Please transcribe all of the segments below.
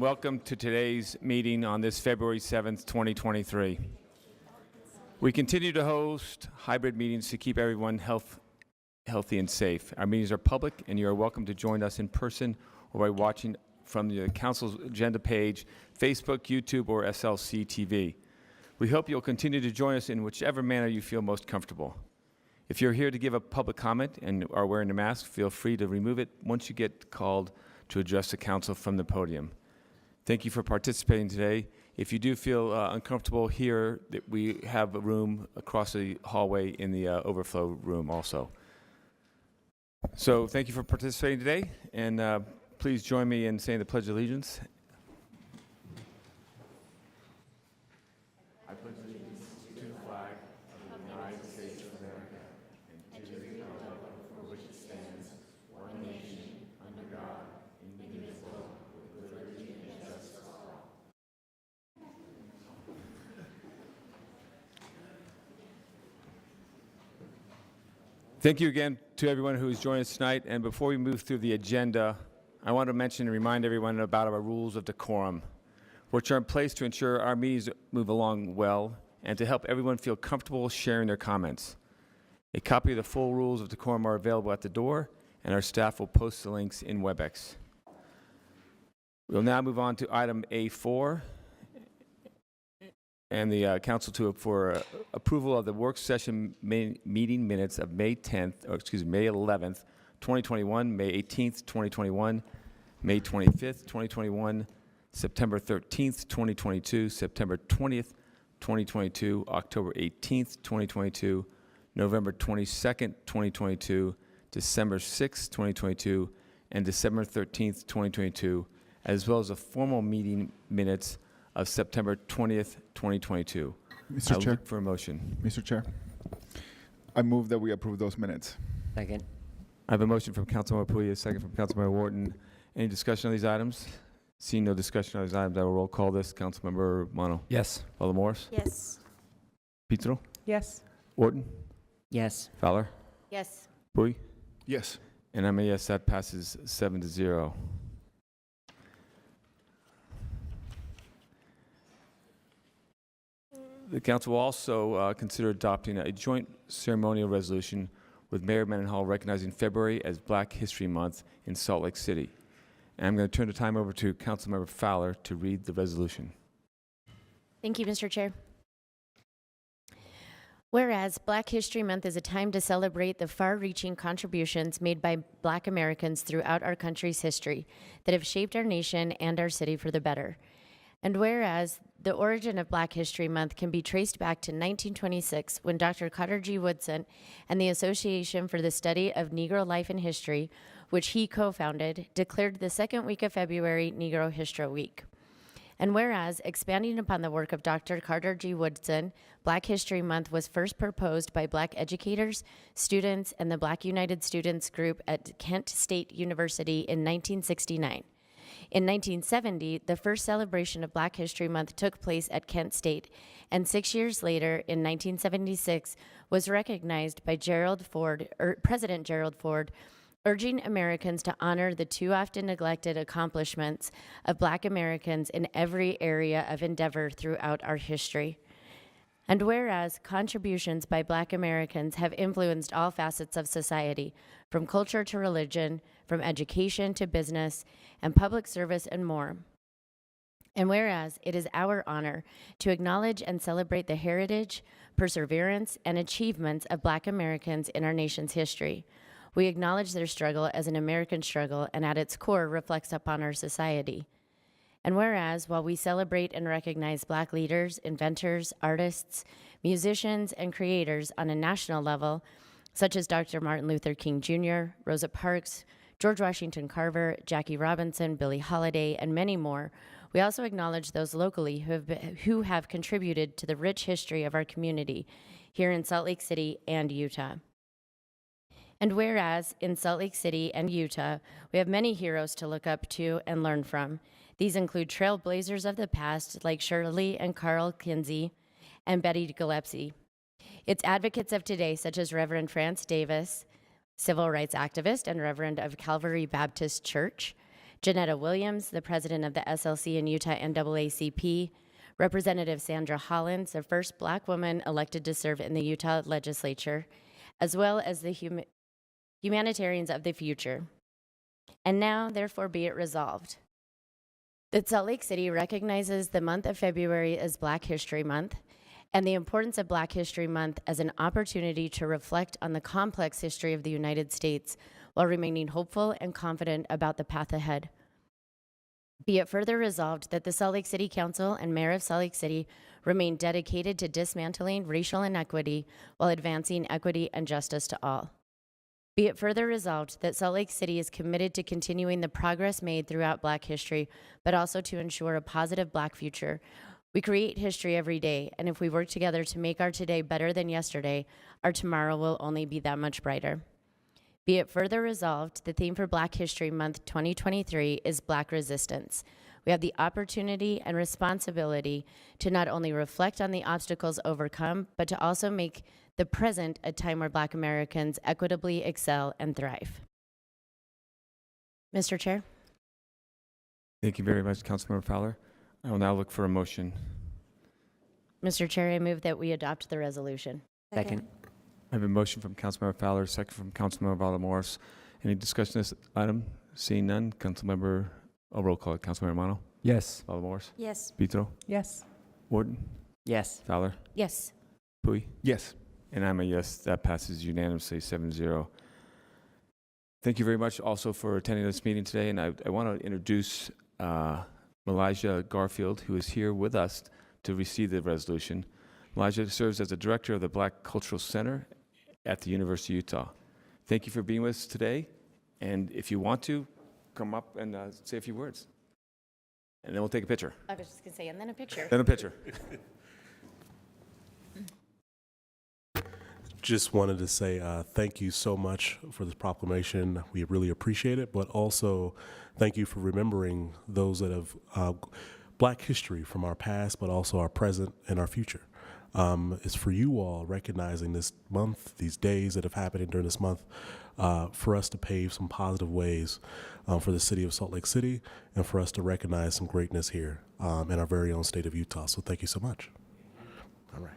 and welcome to today's meeting on this February 7th, 2023. We continue to host hybrid meetings to keep everyone healthy and safe. Our meetings are public, and you are welcome to join us in person or by watching from the Council's agenda page, Facebook, YouTube, or SLC TV. We hope you'll continue to join us in whichever manner you feel most comfortable. If you're here to give a public comment and are wearing a mask, feel free to remove it once you get called to address the council from the podium. Thank you for participating today. If you do feel uncomfortable here, we have a room across the hallway in the overflow room also. So thank you for participating today, and please join me in saying the Pledge of Allegiance. I pledge allegiance to the flag of the United States of America and to the republic for which it stands, one nation, under God, indivisible, with liberty and justice for all. Thank you again to everyone who is joining us tonight. And before we move through the agenda, I want to mention and remind everyone about our rules of decorum, which are in place to ensure our meetings move along well and to help everyone feel comfortable sharing their comments. A copy of the full rules of decorum are available at the door, and our staff will post the links in WebEx. We'll now move on to item A4 and the council for approval of the work session meeting minutes of May 11th, 2021, May 18th, 2021, May 25th, 2021, September 13th, 2022, September 20th, 2022, October 18th, 2022, November 22nd, 2022, December 6th, 2022, and December 13th, 2022, as well as the formal meeting minutes of September 20th, 2022. Mr. Chair. Look for a motion. Mr. Chair, I move that we approve those minutes. Second. I have a motion from Councilmember Puya, a second from Councilmember Wharton. Any discussion on these items? Seeing no discussion on these items, I will roll call this. Councilmember Mono. Yes. Fowler Morris. Yes. Pizarro. Yes. Wharton. Yes. Fowler. Yes. Puy. Yes. And I'm a yes. That passes 7-0. The council will also consider adopting a joint ceremonial resolution with Mayor Mendenhall recognizing February as Black History Month in Salt Lake City. And I'm going to turn the time over to Councilmember Fowler to read the resolution. Thank you, Mr. Chair. Whereas Black History Month is a time to celebrate the far-reaching contributions made by Black Americans throughout our country's history that have shaped our nation and our city for the better. And whereas the origin of Black History Month can be traced back to 1926 when Dr. Carter G. Woodson and the Association for the Study of Negro Life and History, which he co-founded, declared the second week of February Negro History Week. And whereas, expanding upon the work of Dr. Carter G. Woodson, Black History Month was first proposed by Black educators, students, and the Black United Students Group at Kent State University in 1969. In 1970, the first celebration of Black History Month took place at Kent State, and 6 years later, in 1976, was recognized by President Gerald Ford, urging Americans to honor the too often neglected accomplishments of Black Americans in every area of endeavor throughout our history. And whereas contributions by Black Americans have influenced all facets of society, from culture to religion, from education to business, and public service and more. And whereas it is our honor to acknowledge and celebrate the heritage, perseverance, and achievements of Black Americans in our nation's history. We acknowledge their struggle as an American struggle and at its core reflects upon our society. And whereas, while we celebrate and recognize Black leaders, inventors, artists, musicians, and creators on a national level, such as Dr. Martin Luther King Jr., Rosa Parks, George Washington Carver, Jackie Robinson, Billie Holiday, and many more, we also acknowledge those locally who have contributed to the rich history of our community here in Salt Lake City and Utah. And whereas in Salt Lake City and Utah, we have many heroes to look up to and learn from. These include trailblazers of the past like Shirley and Carl Kinsey and Betty Gillespie. It's advocates of today such as Reverend France Davis, civil rights activist and Reverend of Calvary Baptist Church, Janetta Williams, the president of the SLC and Utah NAACP, Representative Sandra Hollins, the first Black woman elected to serve in the Utah legislature, as well as the humanitarians of the future. And now, therefore, be it resolved that Salt Lake City recognizes the month of February as Black History Month and the importance of Black History Month as an opportunity to reflect on the complex history of the United States while remaining hopeful and confident about the path ahead. Be it further resolved that the Salt Lake City Council and Mayor of Salt Lake City remain dedicated to dismantling racial inequity while advancing equity and justice to all. Be it further resolved that Salt Lake City is committed to continuing the progress made throughout Black history, but also to ensure a positive Black future. We create history every day, and if we work together to make our today better than yesterday, our tomorrow will only be that much brighter. Be it further resolved, the theme for Black History Month 2023 is Black Resistance. We have the opportunity and responsibility to not only reflect on the obstacles overcome, but to also make the present a time where Black Americans equitably excel and thrive. Mr. Chair. Thank you very much, Councilmember Fowler. I will now look for a motion. Mr. Chair, I move that we adopt the resolution. Second. I have a motion from Councilmember Fowler, second from Councilmember Valamoris. Any discussion on this item? Seeing none, roll call. Councilmember Romano, Yes. Valamoris, Yes. Petro, Yes. Wharton, Yes. Fowler, Yes. Pui, Yes. and I'm a yes. That passes unanimously, 7-0. Thank you very much also for attending this meeting today, and I want to introduce Malijah Garfield, who is here with us to receive the resolution. Malijah serves as the director of the Black Cultural Center at the University of Utah. Thank you for being with us today, and if you want to, come up and say a few words. And then we'll take a picture. I was just going to say, and then a picture. Then a picture. Just wanted to say thank you so much for this proclamation. We really appreciate it, but also thank you for remembering those that have Black history from our past, but also our present and our future. It's for you all recognizing this month, these days that have happened during this month, for us to pave some positive ways for the city of Salt Lake City and for us to recognize some greatness here in our very own state of Utah. So thank you so much. All right.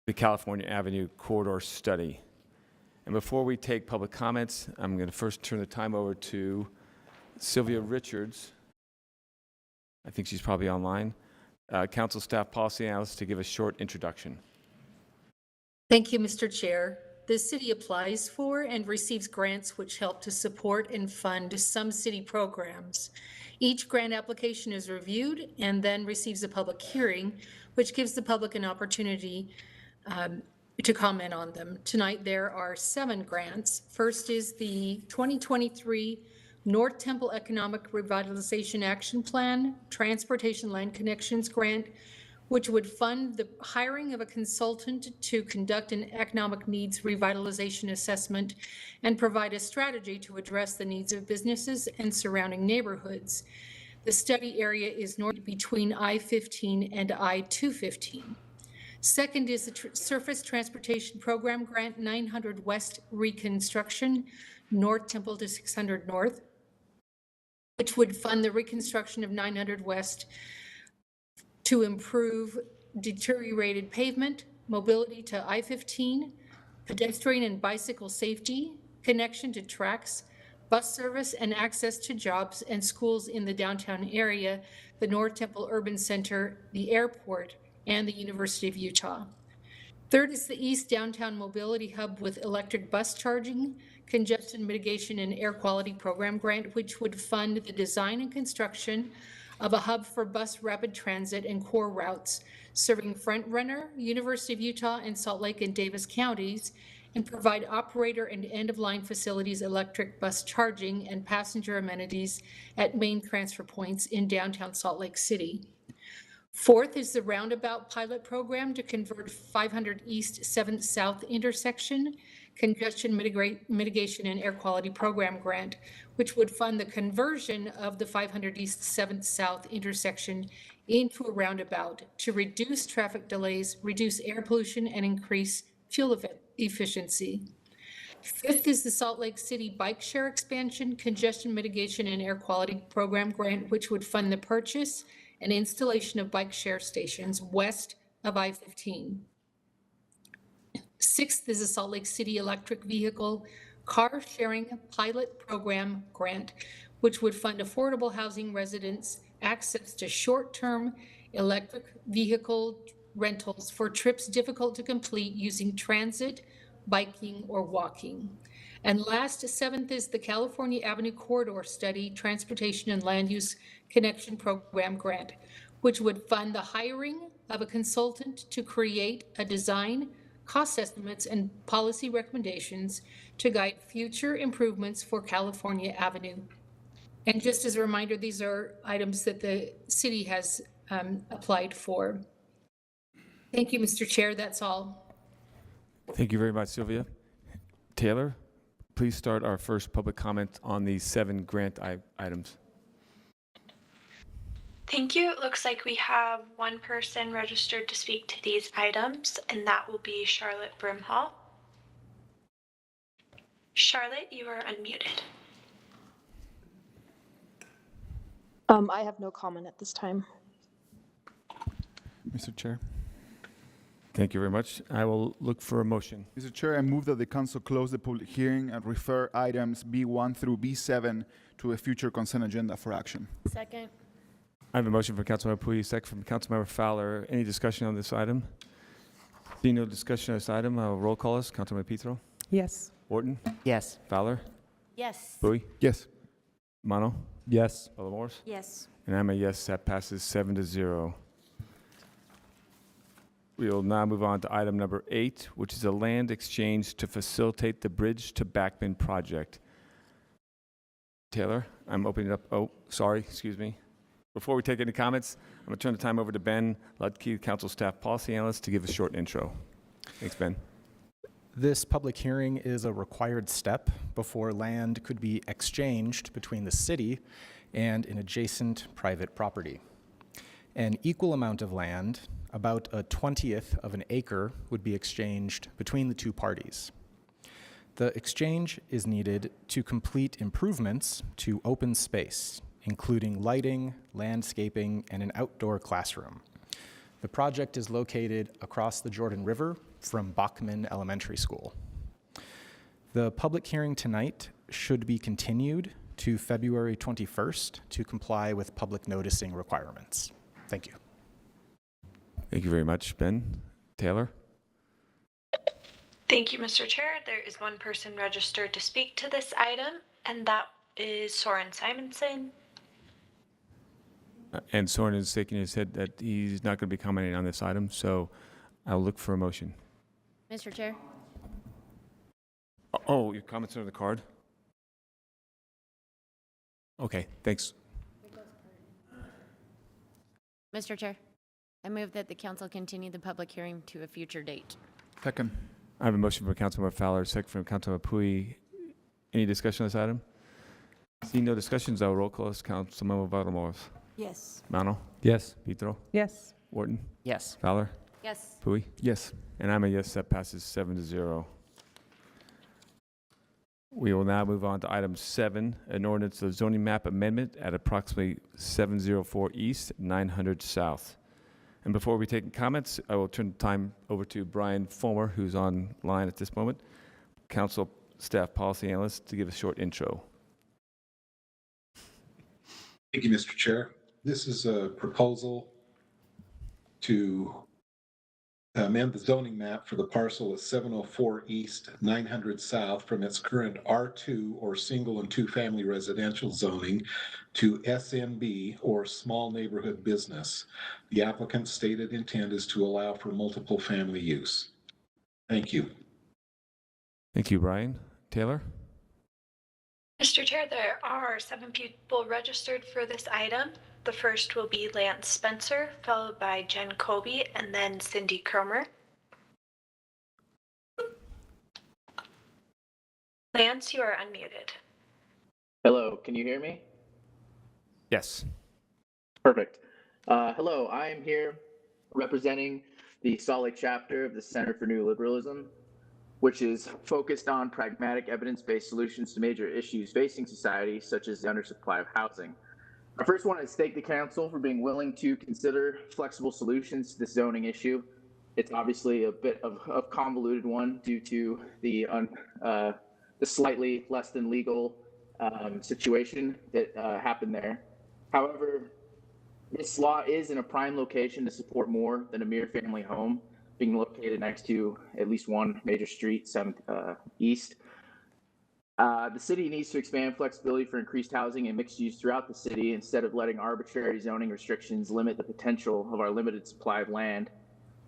the California Avenue Corridor Study. And before we take public comments, I'm going to first turn the time over to Sylvia Richards. I think she's probably online. Council Staff Policy Analyst, to give a short introduction. Thank you, Mr. Chair. The city applies for and receives grants which help to support and fund some city programs. Each grant application is reviewed and then receives a public hearing, which gives the public an opportunity to comment on them. Tonight, there are 7 grants. First is the 2023 North Temple Economic Revitalization Action Plan Transportation Land Connections Grant, which would fund the hiring of a consultant to conduct an economic needs revitalization assessment and provide a strategy to address the needs of businesses and surrounding neighborhoods. The study area is north between I-15 and I-215. Second is the Surface Transportation Program Grant 900 West Reconstruction, North Temple to 600 North, which would fund the reconstruction of 900 West to improve deteriorated pavement, mobility to I-15, pedestrian and bicycle safety, connection to tracks, bus service, and access to jobs and schools in the downtown area, the North Temple Urban Center, the airport, and the University of Utah. Third is the East Downtown Mobility Hub with electric bus charging, congestion mitigation, and air quality program grant, which would fund the design and construction of a hub for bus rapid transit and core routes serving Front Runner, University of Utah, and Salt Lake and Davis counties, and provide operator and end-of-line facilities electric bus charging and passenger amenities at main transfer points in downtown Salt Lake City. Fourth is the Roundabout Pilot Program to convert 500 East 7th South intersection, congestion mitigation and air quality program grant, which would fund the conversion of the 500 East 7th South intersection into a roundabout to reduce traffic delays, reduce air pollution, and increase fuel efficiency. Fifth is the Salt Lake City Bike Share Expansion, Congestion Mitigation and Air Quality Program grant, which would fund the purchase and installation of bike share stations west of I-15. Sixth is the Salt Lake City Electric Vehicle Car Sharing Pilot Program grant, which would fund affordable housing residents access to short-term electric vehicle rentals for trips difficult to complete using transit, biking, or walking. And last, seventh is the California Avenue Corridor Study Transportation and Land Use Connection Program grant, which would fund the hiring of a consultant to create a design, cost estimates, and policy recommendations to guide future improvements for California Avenue. And just as a reminder, these are items that the city has applied for. Thank you, Mr. Chair. That's all. Thank you very much, Sylvia. Taylor, please start our first public comment on these 7 grant items. Thank you. It looks like we have one person registered to speak to these items, and that will be Charlotte Brimhall. Charlotte, you are unmuted. I have no comment at this time. Mr. Chair. Thank you very much. I will look for a motion. Mr. Chair, I move that the council close the public hearing and refer items B1 through B7 to a future consent agenda for action. Second. I have a motion from Councilmember Puyi, second from Councilmember Fowler. Any discussion on this item? Seeing no discussion on this item, I will roll call us. Councilmember Petro? Yes. Wharton? Yes. Fowler? Yes. Puyi? Yes. Mano? Yes. Villamores? Yes. And I'm a yes. That passes 7-0. We will now move on to item number 8, which is a land exchange to facilitate the Bridge to Backbend project. Taylor, I'm opening it up. Oh, sorry, excuse me. Before we take any comments, I'm going to turn the time over to Ben Ludke, Council Staff Policy Analyst, to give a short intro. Thanks, Ben. This public hearing is a required step before land could be exchanged between the city and an adjacent private property. An equal amount of land, about 1/20 of an acre, would be exchanged between the two parties. The exchange is needed to complete improvements to open space, including lighting, landscaping, and an outdoor classroom. The project is located across the Jordan River from Bachman Elementary School. The public hearing tonight should be continued to February 21st to comply with public noticing requirements. Thank you. Thank you very much, Ben. Taylor? Thank you, Mr. Chair. There is one person registered to speak to this item, and that is Soren Simonson. And Soren is shaking his head that he's not going to be commenting on this item, so I'll look for a motion. Mr. Chair? Oh, your comments are on the card? Okay, thanks. Mr. Chair, I move that the council continue the public hearing to a future date. Second. I have a motion from Councilmember Fowler, second from Councilmember Pui. Any discussion on this item? Seeing no discussions, I'll roll call. Councilmember Valdemars. Yes. Mano? Yes. Petro? Yes. Wharton? Yes. Fowler? Yes. Pui? Yes. And I'm a yes, that passes 7-0. We will now move on to item 7, an ordinance of zoning map amendment at approximately 704 East, 900 South. And before we take comments, I will turn the time over to Brian Fulmer, who's online at this moment, Council Staff Policy Analyst, to give a short intro. Thank you, Mr. Chair. This is a proposal to amend the zoning map for the parcel at 704 East, 900 South from its current R2 or single and two-family residential zoning to SNB or small neighborhood business. The applicant's stated intent is to allow for multiple family use. Thank you. Thank you, Brian. Taylor? Mr. Chair, there are 7 people registered for this item. The first will be Lance Spencer, followed by Jen Colby, and then Cindy Cromer. Lance, you are unmuted. Hello, can you hear me? Yes. Perfect. Hello, I am here representing the Salt Lake chapter of the Center for New Liberalism, which is focused on pragmatic evidence-based solutions to major issues facing society, such as the undersupply of housing. I first want to thank the council for being willing to consider flexible solutions to this zoning issue. It's obviously a bit of a convoluted one due to the slightly less than legal situation that happened there. However, this law is in a prime location to support more than a mere family home, being located next to at least one major street, 7th East. The city needs to expand flexibility for increased housing and mixed use throughout the city instead of letting arbitrary zoning restrictions limit the potential of our limited supply of land,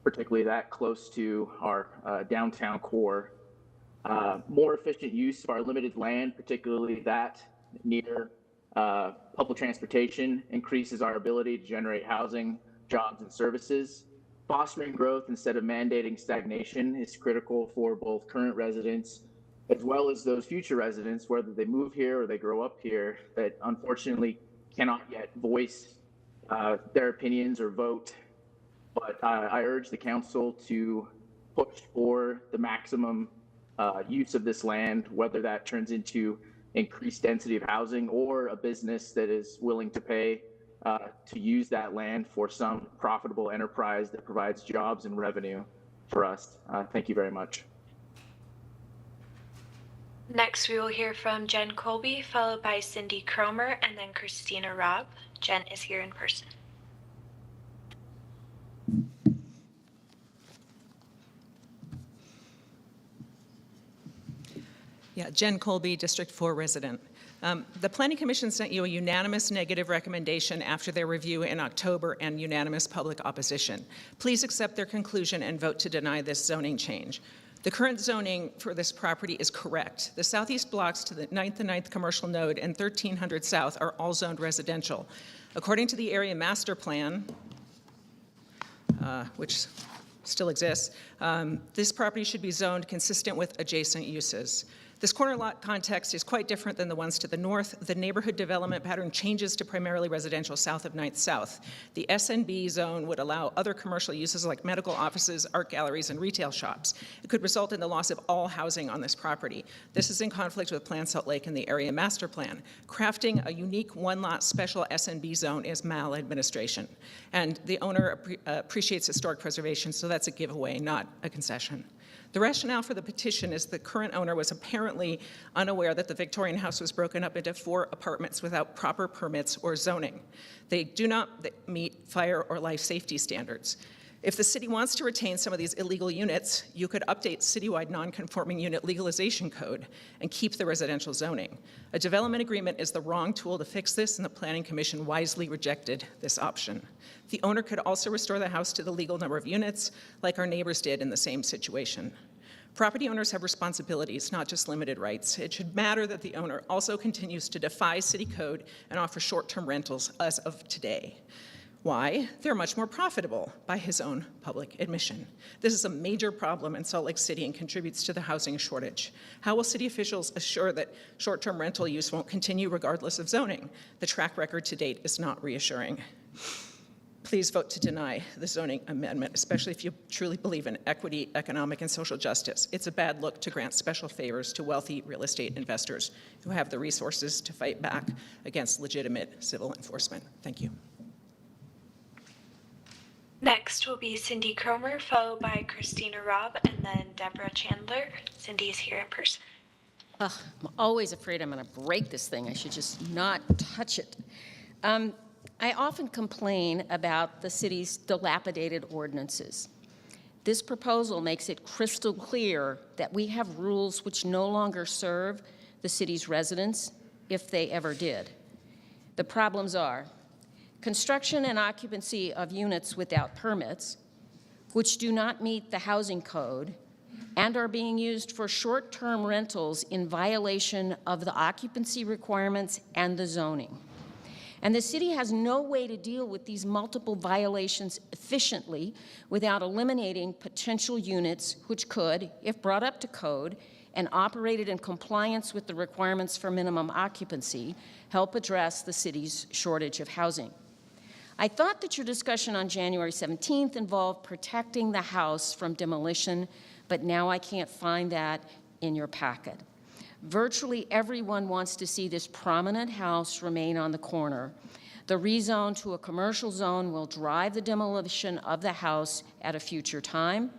particularly that close to our downtown core. More efficient use of our limited land, particularly that near public transportation, increases our ability to generate housing, jobs, and services. Fostering growth instead of mandating stagnation is critical for both current residents as well as those future residents, whether they move here or they grow up here, that unfortunately cannot yet voice their opinions or vote. But I urge the council to push for the maximum use of this land, whether that turns into increased density of housing or a business that is willing to pay to use that land for some profitable enterprise that provides jobs and revenue for us. Thank you very much. Next, we will hear from Jen Colby, followed by Cindy Cromer, and then Christina Robb. Jen is here in person. Yeah, Jen Colby, District 4 resident. The Planning Commission sent you a unanimous negative recommendation after their review in October and unanimous public opposition. Please accept their conclusion and vote to deny this zoning change. The current zoning for this property is correct. The southeast blocks to the 9th and 9th Commercial Node and 1300 South are all zoned residential. According to the area master plan, which still exists, this property should be zoned consistent with adjacent uses. This corner lot context is quite different than the ones to the north. The neighborhood development pattern changes to primarily residential south of 9th South. The SNB zone would allow other commercial uses like medical offices, art galleries, and retail shops. It could result in the loss of all housing on this property. This is in conflict with Plan Salt Lake and the area master plan. Crafting a unique one-lot special SNB zone is maladministration. And the owner appreciates historic preservation, so that's a giveaway, not a concession. The rationale for the petition is the current owner was apparently unaware that the Victorian house was broken up into 4 apartments without proper permits or zoning. They do not meet fire or life safety standards. If the city wants to retain some of these illegal units, you could update citywide non-conforming unit legalization code and keep the residential zoning. A development agreement is the wrong tool to fix this, and the Planning Commission wisely rejected this option. The owner could also restore the house to the legal number of units, like our neighbors did in the same situation. Property owners have responsibilities, not just limited rights. It should matter that the owner also continues to defy city code and offer short-term rentals as of today. Why? They're much more profitable, by his own public admission. This is a major problem in Salt Lake City and contributes to the housing shortage. How will city officials assure that short-term rental use won't continue regardless of zoning? The track record to date is not reassuring. Please vote to deny the zoning amendment, especially if you truly believe in equity, economic, and social justice. It's a bad look to grant special favors to wealthy real estate investors who have the resources to fight back against legitimate civil enforcement. Thank you. Next will be Cindy Cromer, followed by Christina Robb, and then Deborah Chandler. Cindy is here in person. Ugh, I'm always afraid I'm going to break this thing. I should just not touch it. I often complain about the city's dilapidated ordinances. This proposal makes it crystal clear that we have rules which no longer serve the city's residents, if they ever did. The problems are construction and occupancy of units without permits, which do not meet the housing code and are being used for short-term rentals in violation of the occupancy requirements and the zoning. And the city has no way to deal with these multiple violations efficiently without eliminating potential units which could, if brought up to code and operated in compliance with the requirements for minimum occupancy, help address the city's shortage of housing. I thought that your discussion on January 17th involved protecting the house from demolition, but now I can't find that in your packet. Virtually everyone wants to see this prominent house remain on the corner. The rezone to a commercial zone will drive the demolition of the house at a future time.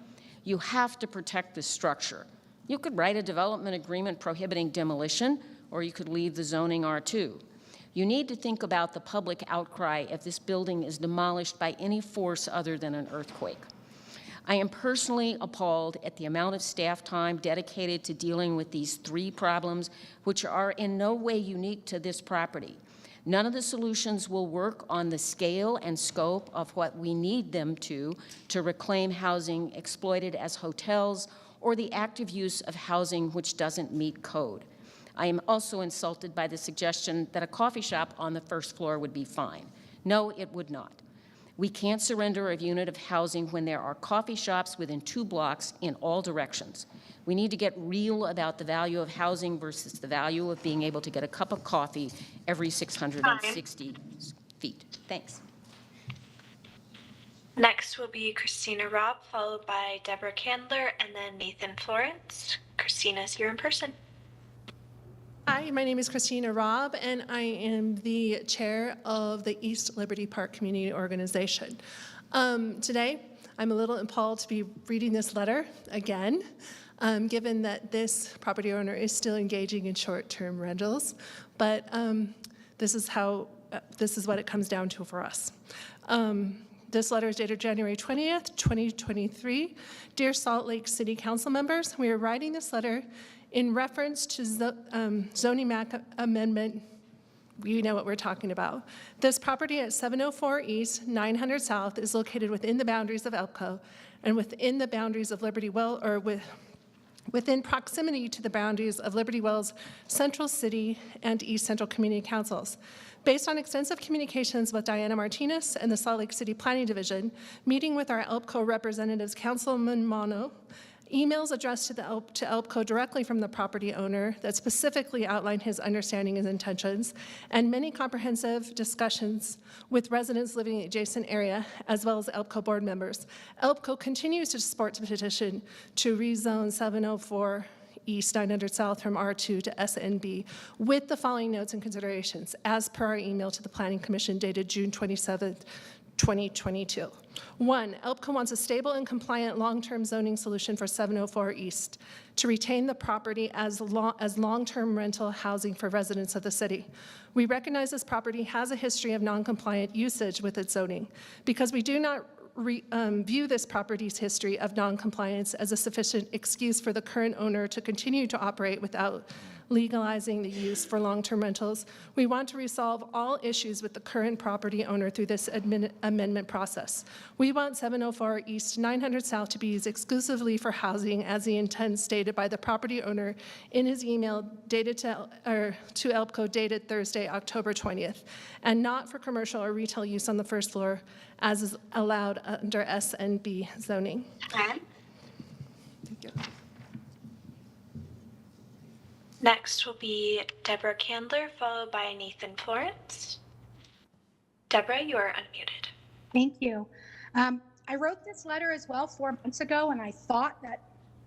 You have to protect this structure. You could write a development agreement prohibiting demolition, or you could leave the zoning R2. You need to think about the public outcry if this building is demolished by any force other than an earthquake. I am personally appalled at the amount of staff time dedicated to dealing with these 3 problems, which are in no way unique to this property. None of the solutions will work on the scale and scope of what we need them to reclaim housing exploited as hotels or the active use of housing which doesn't meet code. I am also insulted by the suggestion that a coffee shop on the first floor would be fine. No, it would not. We can't surrender a unit of housing when there are coffee shops within 2 blocks in all directions. We need to get real about the value of housing versus the value of being able to get a cup of coffee every 660 feet. Thanks. Next will be Christina Robb, followed by Deborah Candler, and then Nathan Florence. Christina's here in person. Hi, my name is Christina Robb, and I am the chair of the East Liberty Park Community Organization. Today, I'm a little appalled to be reading this letter again, given that this property owner is still engaging in short-term rentals, but this is what it comes down to for us. This letter is dated January 20th, 2023. Dear Salt Lake City Council members, we are writing this letter in reference to zoning map amendment. You know what we're talking about. This property at 704 East, 900 South is located within the boundaries of Elko and within the boundaries of Liberty Well, or within proximity to the boundaries of Liberty Wells Central City and East Central Community Councils. Based on extensive communications with Diana Martinez and the Salt Lake City Planning Division, meeting with our ELPCO representatives, Councilman Mono, emails addressed to ELPCO directly from the property owner that specifically outline his understanding and intentions, and many comprehensive discussions with residents living in the adjacent area, as well as ELPCO board members. ELPCO continues to support the petition to rezone 704 East 900 South from R2 to SNB with the following notes and considerations, as per our email to the Planning Commission dated June 27th, 2022. 1, ELPCO wants a stable and compliant long-term zoning solution for 704 East to retain the property as long-term rental housing for residents of the city. We recognize this property has a history of non-compliant usage with its zoning. Because we do not view this property's history of non-compliance as a sufficient excuse for the current owner to continue to operate without legalizing the use for long-term rentals, we want to resolve all issues with the current property owner through this amendment process. We want 704 East 900 South to be used exclusively for housing as the intent stated by the property owner in his email dated to ELPCO dated Thursday, October 20th, and not for commercial or retail use on the first floor as is allowed under SNB zoning. Thank you. Next will be Deborah Candler, followed by Nathan Florence. Deborah, you are unmuted. Thank you. I wrote this letter as well 4 months ago, and I thought that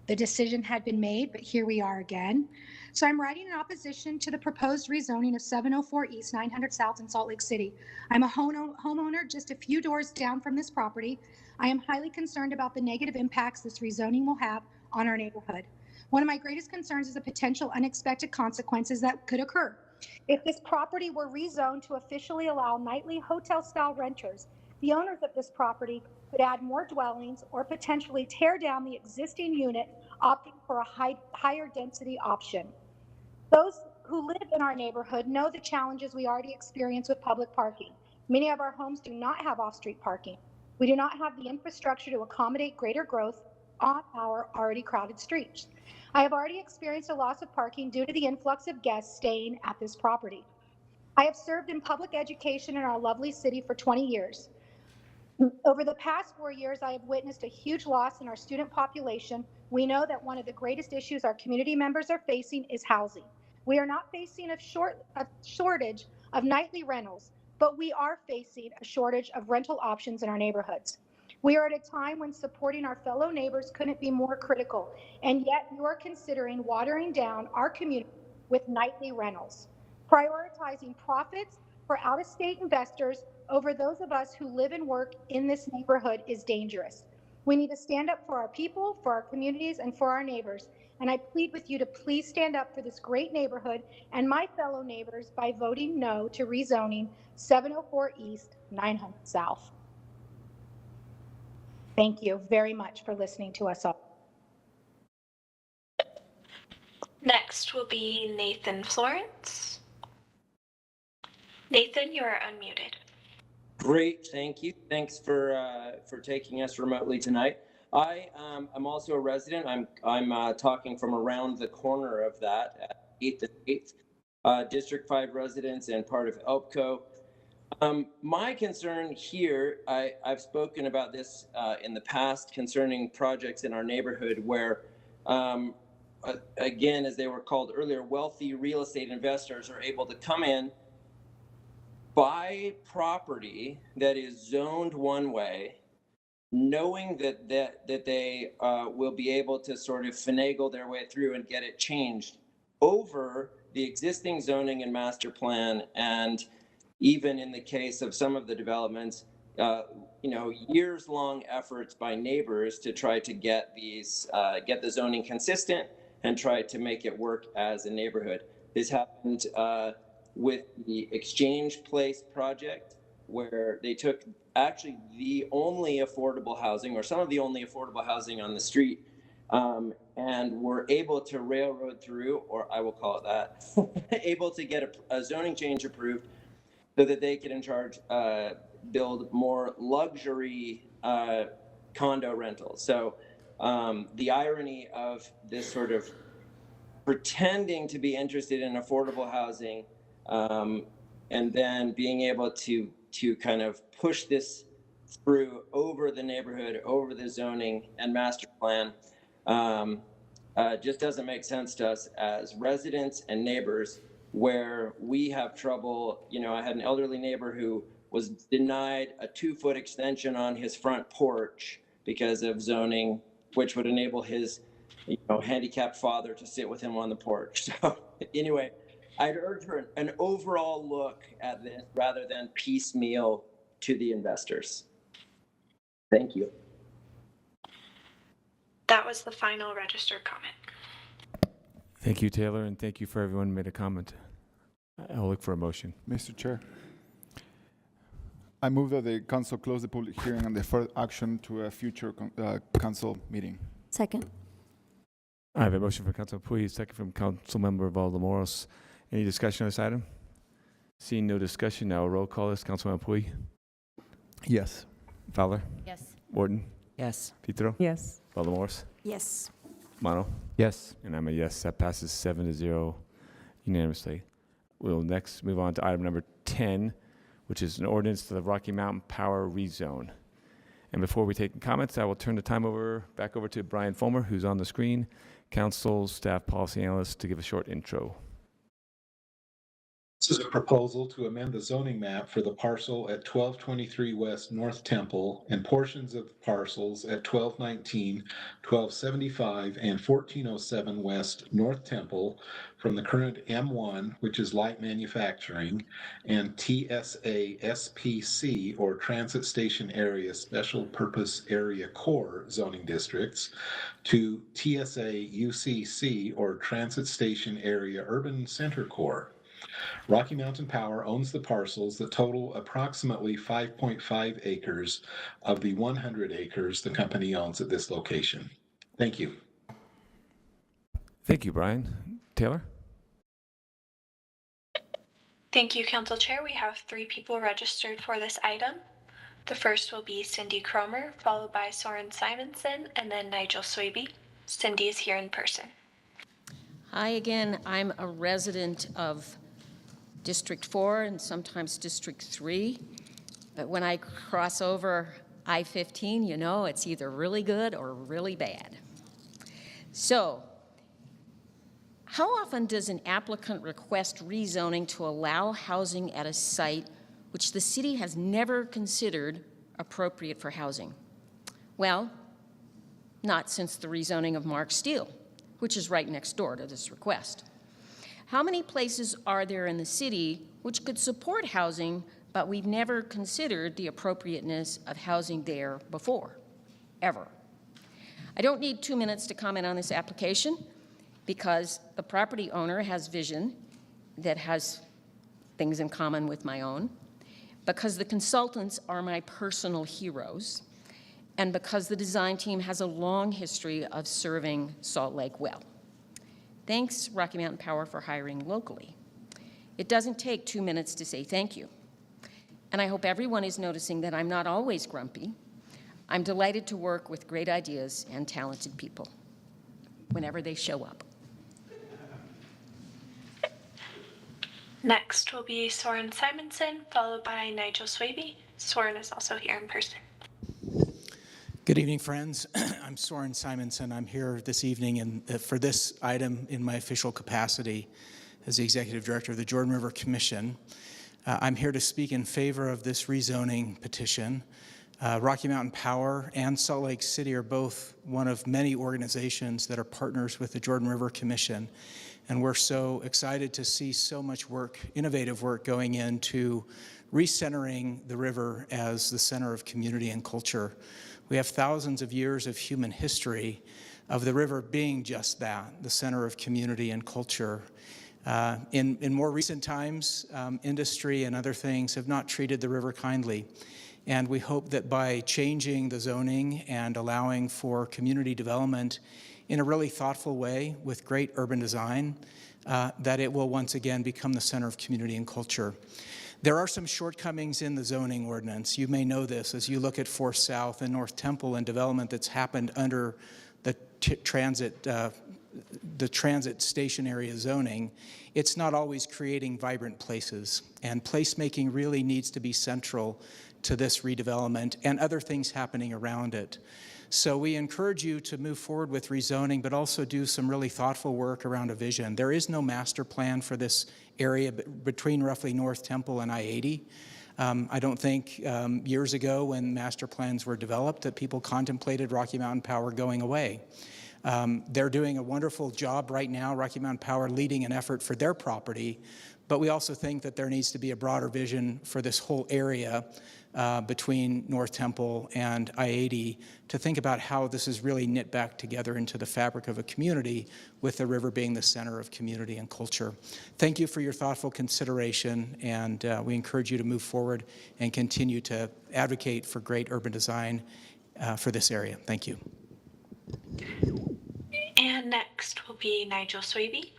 the decision had been made, but here we are again. So I'm writing in opposition to the proposed rezoning of 704 East 900 South in Salt Lake City. I'm a homeowner just a few doors down from this property. I am highly concerned about the negative impacts this rezoning will have on our neighborhood. One of my greatest concerns is the potential unexpected consequences that could occur. If this property were rezoned to officially allow nightly hotel-style renters, the owners of this property could add more dwellings or potentially tear down the existing unit, opting for a higher density option. Those who live in our neighborhood know the challenges we already experience with public parking. Many of our homes do not have off-street parking. We do not have the infrastructure to accommodate greater growth on our already crowded streets. I have already experienced a loss of parking due to the influx of guests staying at this property. I have served in public education in our lovely city for 20 years. Over the past 4 years, I have witnessed a huge loss in our student population. We know that one of the greatest issues our community members are facing is housing. We are not facing a shortage of nightly rentals, but we are facing a shortage of rental options in our neighborhoods. We are at a time when supporting our fellow neighbors couldn't be more critical, and yet you are considering watering down our community with nightly rentals, prioritizing profits for out-of-state investors over those of us who live and work in this neighborhood is dangerous. We need to stand up for our people, for our communities, and for our neighbors. And I plead with you to please stand up for this great neighborhood and my fellow neighbors by voting no to rezoning 704 East 900 South. Thank you very much for listening to us all. Next will be Nathan Florence. Nathan, you are unmuted. Great, thank you. Thanks for taking us remotely tonight. I'm also a resident. I'm talking from around the corner of that at 8th and 8th, District 5 residents and part of ELPCO. My concern here, I've spoken about this in the past concerning projects in our neighborhood where, again, as they were called earlier, wealthy real estate investors are able to come in, buy property that is zoned one way, knowing that they will be able to sort of finagle their way through and get it changed over the existing zoning and master plan, and even in the case of some of the developments, years-long efforts by neighbors to try to get the zoning consistent and try to make it work as a neighborhood. This happened with the Exchange Place project, where they took actually the only affordable housing, or some of the only affordable housing on the street, and were able to railroad through, or I will call it that, able to get a zoning change approved so that they could build more luxury condo rentals. So the irony of this sort of pretending to be interested in affordable housing and then being able to kind of push this through over the neighborhood, over the zoning and master plan, just doesn't make sense to us as residents and neighbors, where we have trouble. I had an elderly neighbor who was denied a 2-foot extension on his front porch because of zoning, which would enable his handicapped father to sit with him on the porch. So anyway, I'd urge for an overall look at this rather than piecemeal to the investors. Thank you. That was the final registered comment. Thank you, Taylor, and thank you for everyone who made a comment. I'll look for a motion. Mr. Chair, I move that the council close the public hearing and defer action to a future council meeting. Second. I have a motion from Councilman Puig, second from Councilmember Valdemoros. Any discussion on this item? Seeing no discussion, now a roll call this. Councilman Puig? Yes. Fowler? Yes. Wharton? Yes. Petro? Yes. Valdemoros? Yes. Mono? Yes. And I'm a yes. That passes 7-0 unanimously. We'll next move on to item number 10, which is an ordinance to the Rocky Mountain Power Rezone. And before we take comments, I will turn the time back over to Brian Fulmer, who's on the screen, Council Staff Policy Analyst, to give a short intro. This is a proposal to amend the zoning map for the parcel at 1223 West North Temple and portions of the parcels at 1219, 1275, and 1407 West North Temple from the current M1, which is light manufacturing, and TSA SPC, or Transit Station Area Special Purpose Area Core zoning districts, to TSA UCC, or Transit Station Area Urban Center Core. Rocky Mountain Power owns the parcels that total approximately 5.5 acres of the 100 acres the company owns at this location. Thank you. Thank you, Brian. Taylor? Thank you, Council Chair. We have 3 people registered for this item. The first will be Cindy Cromer, followed by Soren Simonson, and then Nigel Swaby. Cindy is here in person. Hi again. I'm a resident of District 4 and sometimes District 3. But when I cross over I-15, you know it's either really good or really bad. So, how often does an applicant request rezoning to allow housing at a site which the city has never considered appropriate for housing? Well, not since the rezoning of Mark Steele, which is right next door to this request. How many places are there in the city which could support housing, but we've never considered the appropriateness of housing there before, ever? I don't need 2 minutes to comment on this application because the property owner has vision that has things in common with my own, because the consultants are my personal heroes, and because the design team has a long history of serving Salt Lake well. Thanks, Rocky Mountain Power, for hiring locally. It doesn't take 2 minutes to say thank you. And I hope everyone is noticing that I'm not always grumpy. I'm delighted to work with great ideas and talented people whenever they show up. Next will be Soren Simonson, followed by Nigel Swaby. Soren is also here in person. Good evening, friends. I'm Soren Simonson. I'm here this evening for this item in my official capacity as the Executive Director of the Jordan River Commission. I'm here to speak in favor of this rezoning petition. Rocky Mountain Power and Salt Lake City are both one of many organizations that are partners with the Jordan River Commission. And we're so excited to see so much work, innovative work, going into recentering the river as the center of community and culture. We have thousands of years of human history of the river being just that, the center of community and culture. In more recent times, industry and other things have not treated the river kindly. And we hope that by changing the zoning and allowing for community development in a really thoughtful way with great urban design, that it will once again become the center of community and culture. There are some shortcomings in the zoning ordinance. You may know this as you look at Forth South and North Temple and development that's happened under the transit station area zoning. It's not always creating vibrant places, and placemaking really needs to be central to this redevelopment and other things happening around it. So we encourage you to move forward with rezoning, but also do some really thoughtful work around a vision. There is no master plan for this area between roughly North Temple and I-80. I don't think years ago when master plans were developed that people contemplated Rocky Mountain Power going away. They're doing a wonderful job right now, Rocky Mountain Power leading an effort for their property, but we also think that there needs to be a broader vision for this whole area between North Temple and I-80 to think about how this is really knit back together into the fabric of a community, with the river being the center of community and culture. Thank you for your thoughtful consideration, and we encourage you to move forward and continue to advocate for great urban design for this area. Thank you. And next will be Nigel Swaby.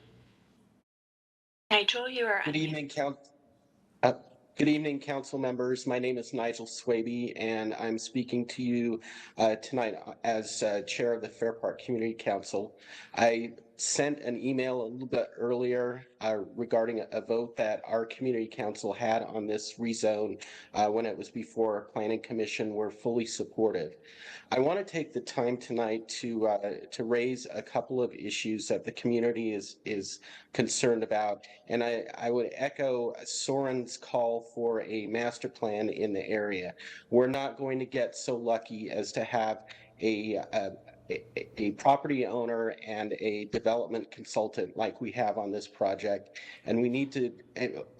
Nigel, you are Good evening, Council members. My name is Nigel Swaby, and I'm speaking to you tonight as Chair of the Fair Park Community Council. I sent an email a little bit earlier regarding a vote that our Community Council had on this rezone when it was before our Planning Commission. Were fully supportive. I want to take the time tonight to raise a couple of issues that the community is concerned about, and I would echo Soren's call for a master plan in the area. We're not going to get so lucky as to have a property owner and a development consultant like we have on this project, and we need to.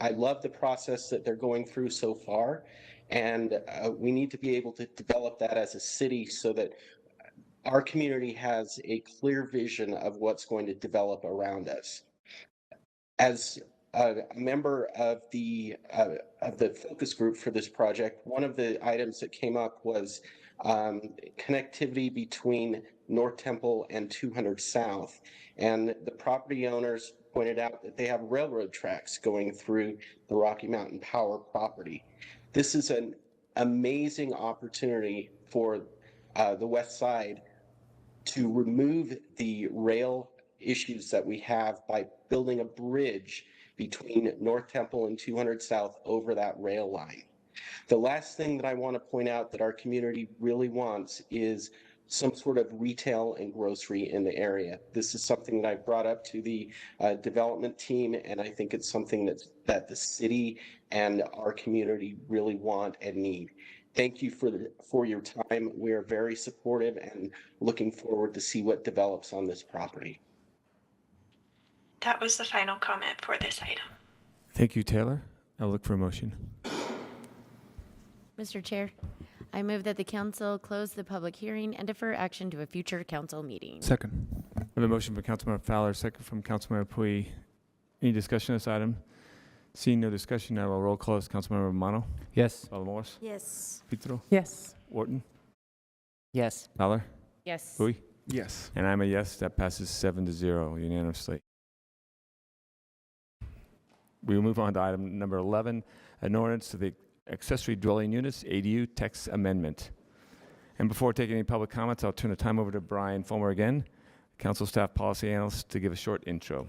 I love the process that they're going through so far. And we need to be able to develop that as a city so that our community has a clear vision of what's going to develop around us. As a member of the focus group for this project, one of the items that came up was connectivity between North Temple and 200 South. And the property owners pointed out that they have railroad tracks going through the Rocky Mountain Power property. This is an amazing opportunity for the West Side to remove the rail issues that we have by building a bridge between North Temple and 200 South over that rail line. The last thing that I want to point out that our community really wants is some sort of retail and grocery in the area. This is something that I've brought up to the development team, and I think it's something that the city and our community really want and need. Thank you for your time. We are very supportive and looking forward to see what develops on this property. That was the final comment for this item. Thank you, Taylor. I'll look for a motion. Mr. Chair, I move that the council close the public hearing and defer action to a future council meeting. Second. I have a motion from Councilmember Fowler, second from Councilmember Pui. Any discussion on this item? Seeing no discussion, I will roll call. Councilmember Romano? Yes. Morris? Yes. Pitro? Yes. Wharton? Yes. Fowler? Yes. Pui? Yes. And I'm a yes. That passes 7-0 unanimously. We will move on to item number 11, an ordinance to the accessory dwelling units, ADU text amendment. And before taking any public comments, I'll turn the time over to Brian Fulmer again, Council Staff Policy Analyst, to give a short intro.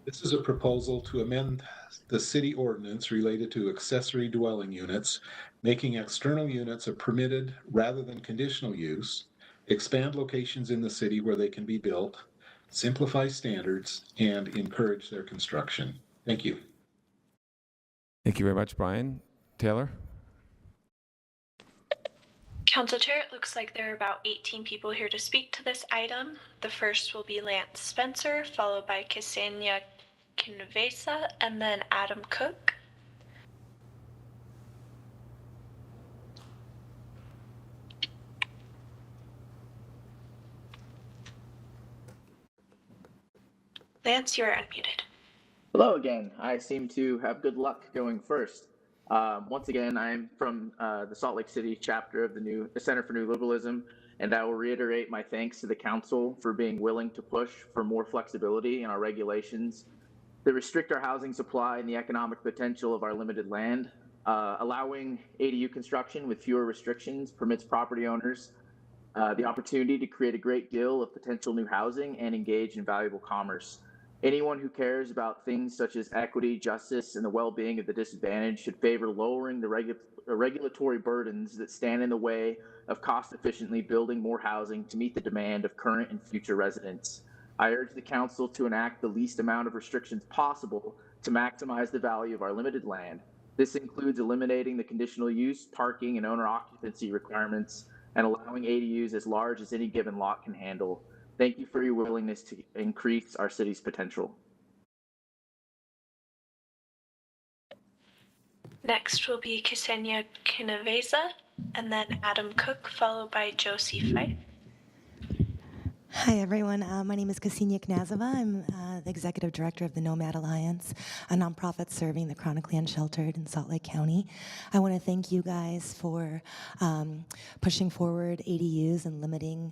This is a proposal to amend the city ordinance related to accessory dwelling units, making external units a permitted rather than conditional use, expand locations in the city where they can be built, simplify standards, and encourage their construction. Thank you. Thank you very much, Brian. Taylor? Council Chair, it looks like there are about 18 people here to speak to this item. The first will be Lance Spencer, followed by Ksenia Kinvesa, and then Adam Cook. Lance, you are unmuted. Hello again. I seem to have good luck going first. Once again, I'm from the Salt Lake City chapter of the Center for New Liberalism, and I will reiterate my thanks to the council for being willing to push for more flexibility in our regulations that restrict our housing supply and the economic potential of our limited land. Allowing ADU construction with fewer restrictions permits property owners the opportunity to create a great deal of potential new housing and engage in valuable commerce. Anyone who cares about things such as equity, justice, and the well-being of the disadvantaged should favor lowering the regulatory burdens that stand in the way of cost-efficiently building more housing to meet the demand of current and future residents. I urge the council to enact the least amount of restrictions possible to maximize the value of our limited land. This includes eliminating the conditional use, parking, and owner occupancy requirements and allowing ADUs as large as any given lot can handle. Thank you for your willingness to increase our city's potential. Next will be Ksenia Kinaveza, and then Adam Cook, followed by Josie Fife. Hi, everyone. My name is Ksenia Knazova. I'm the Executive Director of the Nomad Alliance, a nonprofit serving the chronically unsheltered in Salt Lake County. I want to thank you guys for pushing forward ADUs and limiting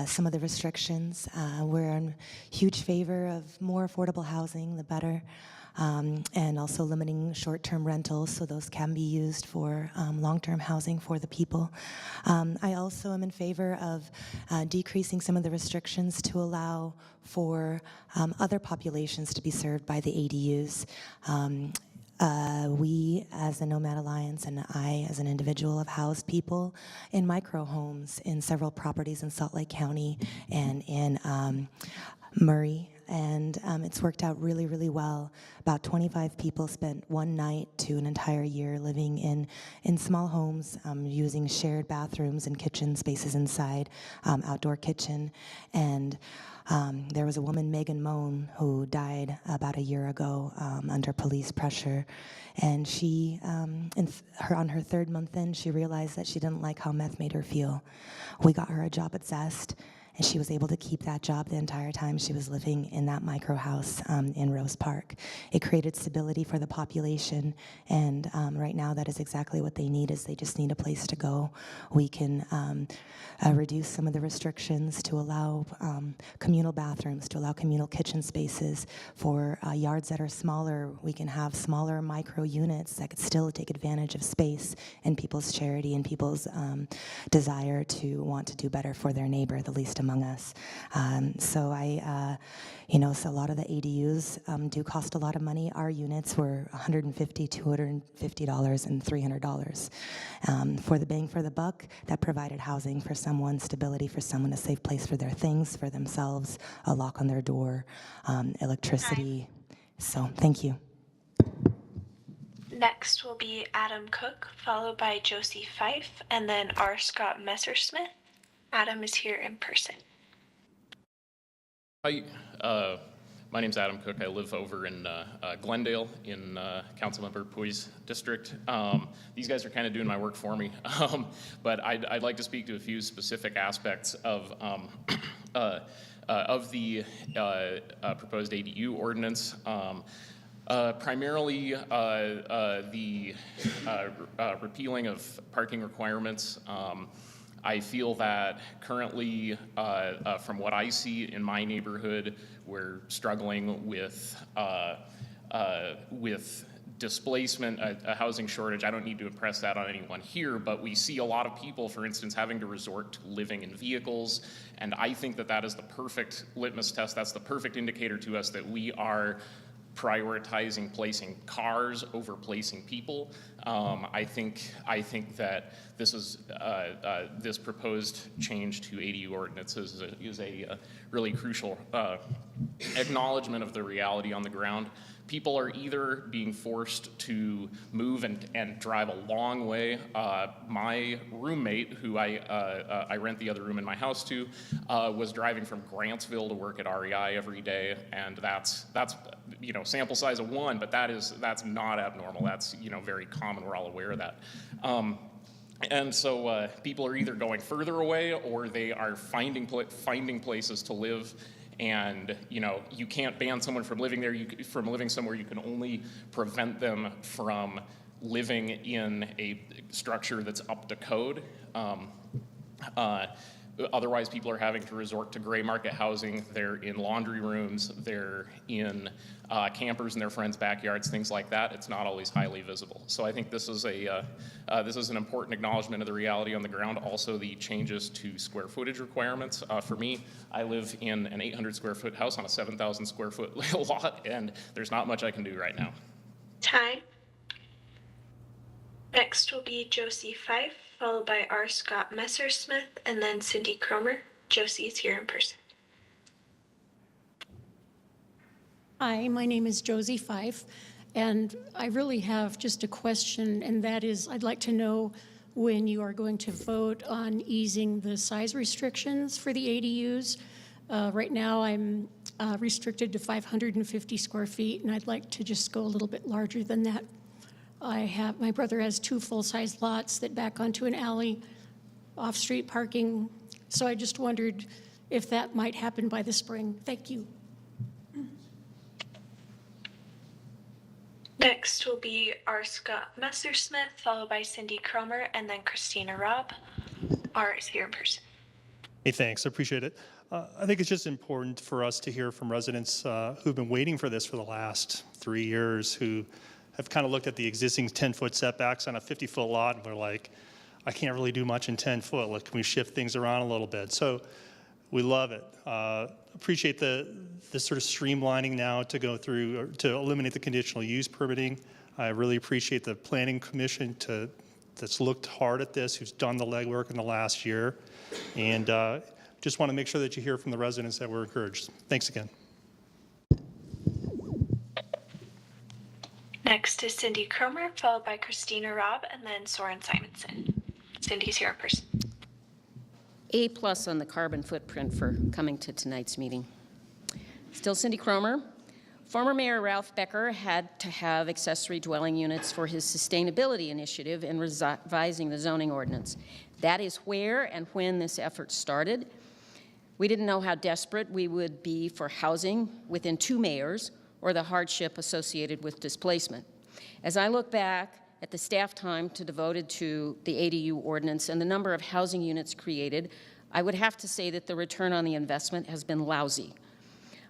some of the restrictions. We're in huge favor of more affordable housing, the better. And also limiting short-term rentals so those can be used for long-term housing for the people. I also am in favor of decreasing some of the restrictions to allow for other populations to be served by the ADUs. We, as the Nomad Alliance, and I, as an individual, have housed people in micro homes in several properties in Salt Lake County and in Murray, and it's worked out really, really well. About 25 people spent one night to an entire year living in small homes, using shared bathrooms and kitchen spaces inside, outdoor kitchen. And there was a woman, Megan Moan, who died about a year ago under police pressure. And she, on her third month in, she realized that she didn't like how meth made her feel. We got her a job at Zest, and she was able to keep that job the entire time she was living in that micro house in Rose Park. It created stability for the population, and right now that is exactly what they need. Is they just need a place to go. We can reduce some of the restrictions to allow communal bathrooms, to allow communal kitchen spaces. For yards that are smaller, we can have smaller micro units that could still take advantage of space and people's charity and people's desire to want to do better for their neighbor, the least among us. So a lot of the ADUs do cost a lot of money. Our units were $150, $250, and $300. For the bang for the buck, that provided housing for someone, stability for someone, a safe place for their things, for themselves, a lock on their door, electricity. So thank you. Next will be Adam Cook, followed by Josie Fife, and then R. Scott Messersmith. Adam is here in person. Hi, my name's Adam Cook. I live over in Glendale in Councilmember Pui's district. These guys are kind of doing my work for me, but I'd like to speak to a few specific aspects of the proposed ADU ordinance. Primarily the repealing of parking requirements. I feel that currently, from what I see in my neighborhood, we're struggling with displacement, a housing shortage. I don't need to impress that on anyone here, but we see a lot of people, for instance, having to resort to living in vehicles, and I think that that is the perfect litmus test. That's the perfect indicator to us that we are prioritizing placing cars over placing people. I think that this is this proposed change to ADU ordinances is a really crucial acknowledgement of the reality on the ground. People are either being forced to move and drive a long way. My roommate, who I rent the other room in my house to, was driving from Grantsville to work at REI every day, and that's sample size of one, but that's not abnormal. That's very common. We're all aware of that. And so people are either going further away or they are finding places to live. And you can't ban someone from living there, from living somewhere. You can only prevent them from living in a structure that's up to code. Otherwise, people are having to resort to gray market housing. They're in laundry rooms. They're in campers in their friends' backyards, things like that. It's not always highly visible. So I think this is an important acknowledgement of the reality on the ground. Also, the changes to square footage requirements. For me, I live in an 800 square foot house on a 7,000 square foot lot, and there's not much I can do right now. Time. Next will be Josie Fife, followed by R. Scott Messersmith, and then Cindy Cromer. Josie is here in person. Hi, my name is Josie Fife, and I really have just a question, and that is I'd like to know when you are going to vote on easing the size restrictions for the ADUs. Right now, I'm restricted to 550 square feet, and I'd like to just go a little bit larger than that. My brother has 2 full-size lots that back onto an alley, off-street parking, so I just wondered if that might happen by the spring. Thank you. Next will be R. Scott Messersmith, followed by Cindy Cromer, and then Christina Robb. R is here in person. Hey, thanks. I appreciate it. I think it's just important for us to hear from residents who've been waiting for this for the last 3 years, who have kind of looked at the existing 10-foot setbacks on a 50-foot lot, and we're like, I can't really do much in 10 foot. Like, can we shift things around a little bit? So we love it. Appreciate the sort of streamlining now to go through, to eliminate the conditional use permitting. I really appreciate the Planning Commission that's looked hard at this, who's done the legwork in the last year. And just want to make sure that you hear from the residents that we're encouraged. Thanks again. Next is Cindy Cromer, followed by Christina Robb, and then Soren Simonson. Cindy's here in person. A+ on the carbon footprint for coming to tonight's meeting. Still Cindy Cromer. Former Mayor Ralph Becker had to have accessory dwelling units for his sustainability initiative in revising the zoning ordinance. That is where and when this effort started. We didn't know how desperate we would be for housing within 2 mayors or the hardship associated with displacement. As I look back at the staff time devoted to the ADU ordinance and the number of housing units created, I would have to say that the return on the investment has been lousy.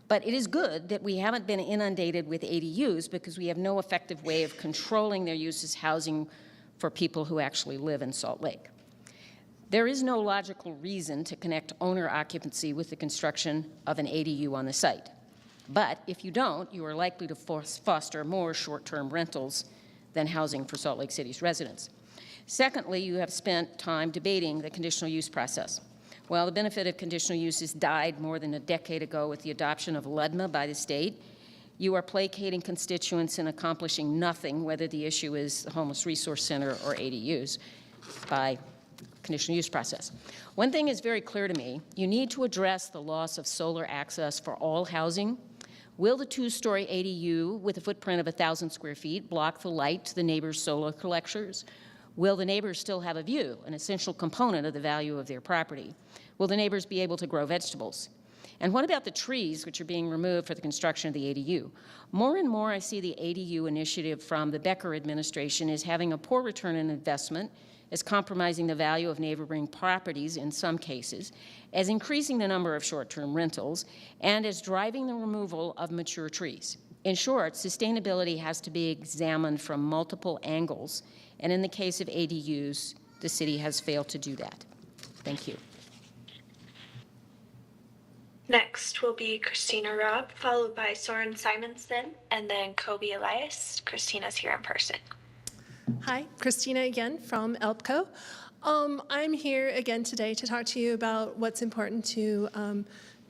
But it is good that we haven't been inundated with ADUs because we have no effective way of controlling their use as housing for people who actually live in Salt Lake. There is no logical reason to connect owner occupancy with the construction of an ADU on the site. But if you don't, you are likely to foster more short-term rentals than housing for Salt Lake City's residents. Secondly, you have spent time debating the conditional use process. While the benefit of conditional uses died more than a decade ago with the adoption of LUDMA by the state, you are placating constituents and accomplishing nothing, whether the issue is the Homeless Resource Center or ADUs, by conditional use process. One thing is very clear to me. You need to address the loss of solar access for all housing. Will the 2-story ADU with a footprint of 1,000 square feet block the light to the neighbors' solar collectors? Will the neighbors still have a view, an essential component of the value of their property? Will the neighbors be able to grow vegetables? And what about the trees which are being removed for the construction of the ADU? More and more I see the ADU initiative from the Becker administration as having a poor return on investment, as compromising the value of neighboring properties in some cases, as increasing the number of short-term rentals, and as driving the removal of mature trees. In short, sustainability has to be examined from multiple angles, and in the case of ADUs, the city has failed to do that. Thank you. Next will be Christina Robb, followed by Soren Simonson, and then Kobe Elias. Christina's here in person. Hi, Christina again from ELPCO. I'm here again today to talk to you about what's important to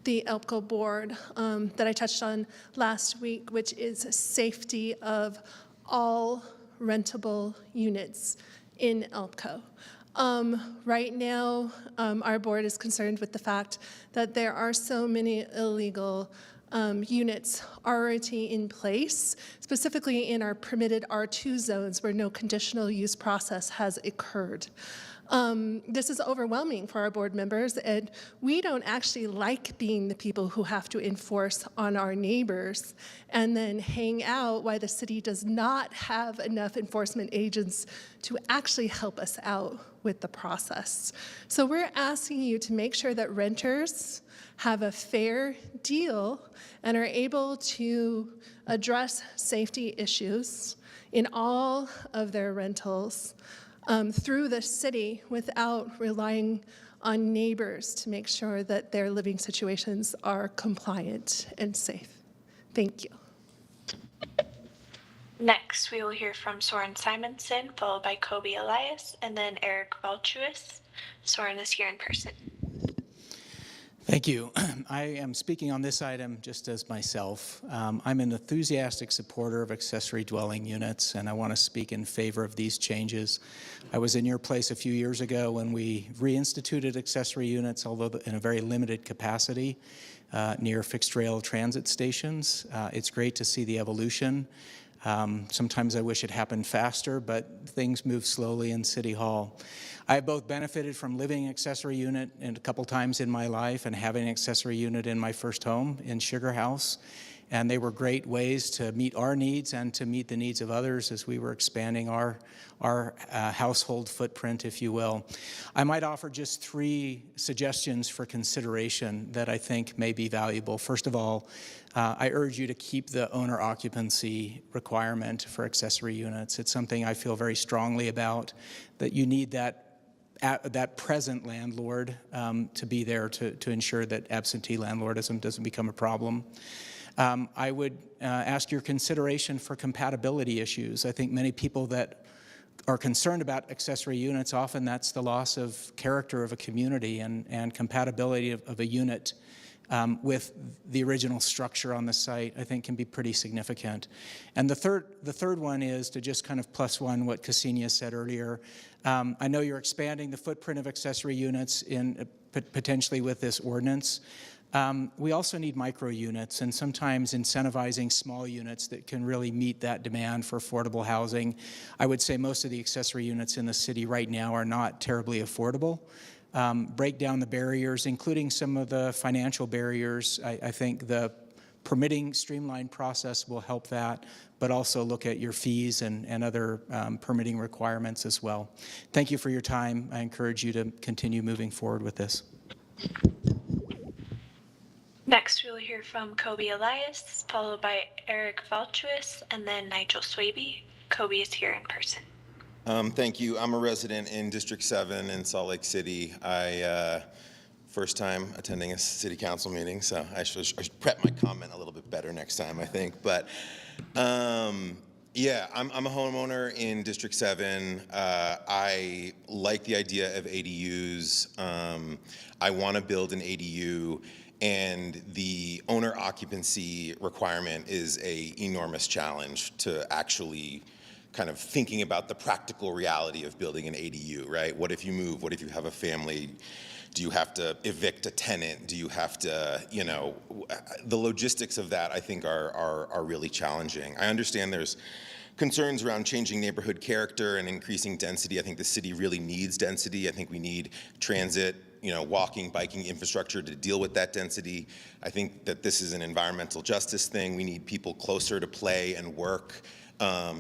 the ELPCO board that I touched on last week, which is safety of all rentable units in ELPCO. Right now, our board is concerned with the fact that there are so many illegal units already in place, specifically in our permitted R2 zones where no conditional use process has occurred. This is overwhelming for our board members, and we don't actually like being the people who have to enforce on our neighbors and then hang out while the city does not have enough enforcement agents to actually help us out with the process. So we're asking you to make sure that renters have a fair deal and are able to address safety issues in all of their rentals through the city without relying on neighbors to make sure that their living situations are compliant and safe. Thank you. Next, we will hear from Soren Simonson, followed by Kobe Elias, and then Eric Valchuis. Soren is here in person. Thank you. I am speaking on this item just as myself. I'm an enthusiastic supporter of accessory dwelling units, and I want to speak in favor of these changes. I was in your place a few years ago when we reinstituted accessory units, although in a very limited capacity, near fixed rail transit stations. It's great to see the evolution. Sometimes I wish it happened faster, but things move slowly in City Hall. I have both benefited from living in an accessory unit a couple times in my life and having an accessory unit in my first home in Sugar House. And they were great ways to meet our needs and to meet the needs of others as we were expanding our household footprint, if you will. I might offer just 3 suggestions for consideration that I think may be valuable. First of all, I urge you to keep the owner occupancy requirement for accessory units. It's something I feel very strongly about, that you need that present landlord to be there to ensure that absentee landlordism doesn't become a problem. I would ask your consideration for compatibility issues. I think many people that are concerned about accessory units, often that's the loss of character of a community and compatibility of a unit with the original structure on the site, I think can be pretty significant. And the third one is to just kind of plus one what Ksenia said earlier. I know you're expanding the footprint of accessory units in potentially with this ordinance. We also need micro units and sometimes incentivizing small units that can really meet that demand for affordable housing. I would say most of the accessory units in the city right now are not terribly affordable. Break down the barriers, including some of the financial barriers. I think the permitting streamlined process will help that, but also look at your fees and other permitting requirements as well. Thank you for your time. I encourage you to continue moving forward with this. Next, we'll hear from Kobe Elias, followed by Eric Valtuis, and then Nigel Swaby. Kobe is here in person. Thank you. I'm a resident in District 7 in Salt Lake City. First time attending a city council meeting, so I should prep my comment a little bit better next time, I think. But yeah, I'm a homeowner in District 7. I like the idea of ADUs. I want to build an ADU. And the owner occupancy requirement is an enormous challenge to actually kind of thinking about the practical reality of building an ADU, right? What if you move? What if you have a family? Do you have to evict a tenant? Do you have to, you know, the logistics of that I think are really challenging. I understand there's concerns around changing neighborhood character and increasing density. I think the city really needs density. I think we need transit, you know, walking, biking infrastructure to deal with that density. I think that this is an environmental justice thing. We need people closer to play and work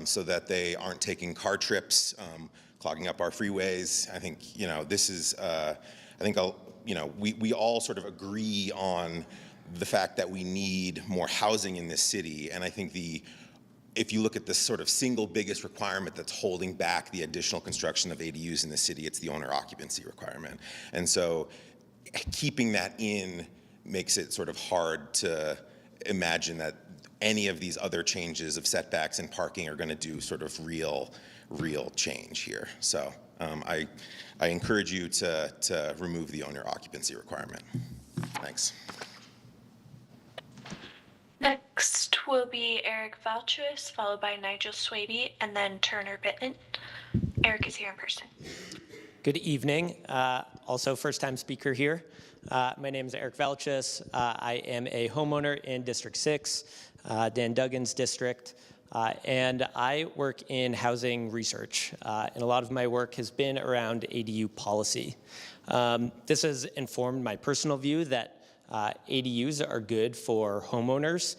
so that they aren't taking car trips, clogging up our freeways. I think, you know, this is, I think, you know, we all sort of agree on the fact that we need more housing in this city. And I think if you look at the sort of single biggest requirement that's holding back the additional construction of ADUs in the city, it's the owner occupancy requirement. And so keeping that in makes it sort of hard to imagine that any of these other changes of setbacks and parking are going to do sort of real change here. So I encourage you to remove the owner occupancy requirement. Thanks. Next will be Eric Valtuis, followed by Nigel Swaby, and then Turner Bittman. Eric is here in person. Good evening. Also first-time speaker here. My name is Eric Valtuis. I am a homeowner in District 6, Dan Duggan's district, and I work in housing research. And a lot of my work has been around ADU policy. This has informed my personal view that ADUs are good for homeowners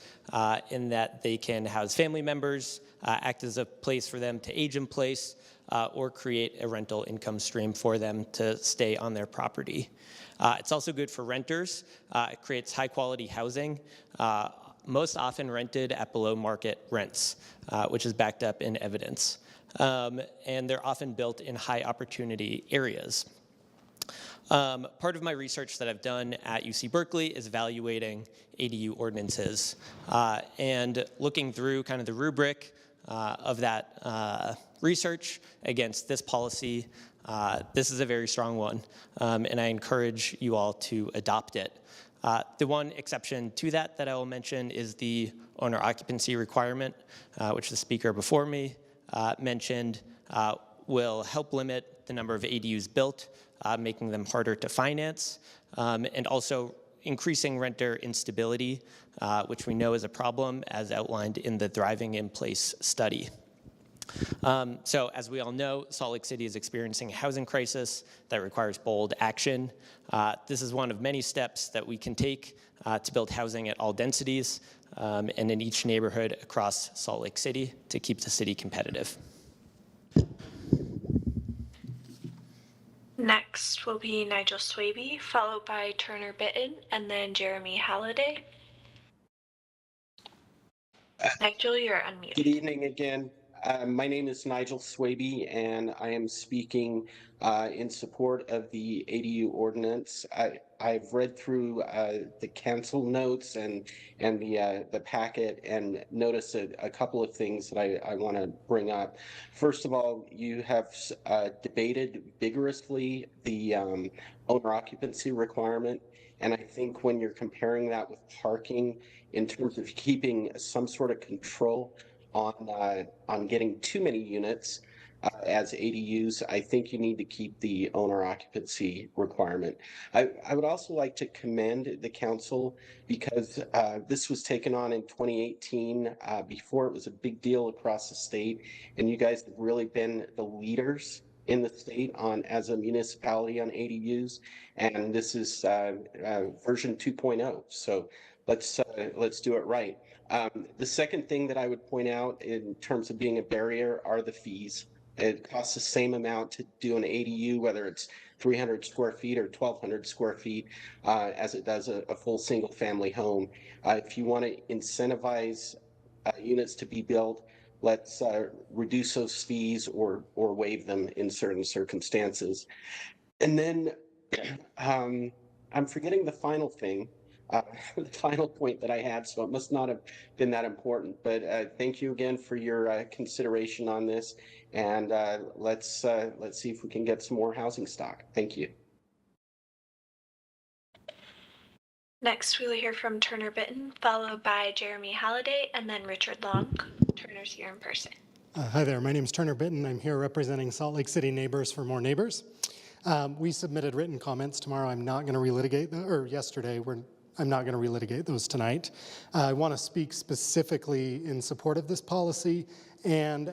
in that they can house family members, act as a place for them to age in place, or create a rental income stream for them to stay on their property. It's also good for renters. It creates high quality housing, most often rented at below market rents, which is backed up in evidence. And they're often built in high opportunity areas. Part of my research that I've done at UC Berkeley is evaluating ADU ordinances and looking through kind of the rubric of that research against this policy. This is a very strong one, and I encourage you all to adopt it. The one exception to that I will mention is the owner occupancy requirement, which the speaker before me mentioned will help limit the number of ADUs built, making them harder to finance, and also increasing renter instability, which we know is a problem as outlined in the Thriving in Place study. So as we all know, Salt Lake City is experiencing a housing crisis that requires bold action. This is one of many steps that we can take to build housing at all densities and in each neighborhood across Salt Lake City to keep the city competitive. Next will be Nigel Swaby, followed by Turner Bitten, and then Jeremy Halliday. Nigel, you're unmuted. Good evening again. My name is Nigel Swaby, and I am speaking in support of the ADU ordinance. I've read through the council notes and the packet and noticed a couple of things that I want to bring up. First of all, you have debated vigorously the owner occupancy requirement, and I think when you're comparing that with parking in terms of keeping some sort of control on getting too many units as ADUs, I think you need to keep the owner occupancy requirement. I would also like to commend the council because this was taken on in 2018 before it was a big deal across the state, and you guys have really been the leaders in the state as a municipality on ADUs, and this is version 2.0. So let's do it right. The second thing that I would point out in terms of being a barrier are the fees. It costs the same amount to do an ADU, whether it's 300 square feet or 1,200 square feet, as it does a full single family home. If you want to incentivize units to be built, let's reduce those fees or waive them in certain circumstances. And then I'm forgetting the final thing. The final point that I had, so it must not have been that important, but thank you again for your consideration on this, and let's see if we can get some more housing stock. Thank you. Next, we'll hear from Turner Bitten, followed by Jeremy Halliday, and then Richard Long. Turner's here in person. Hi there, my name is Turner Bitten. I'm here representing Salt Lake City Neighbors for More Neighbors. We submitted written comments tomorrow. I'm not going to relitigate, or yesterday, I'm not going to relitigate those tonight. I want to speak specifically in support of this policy and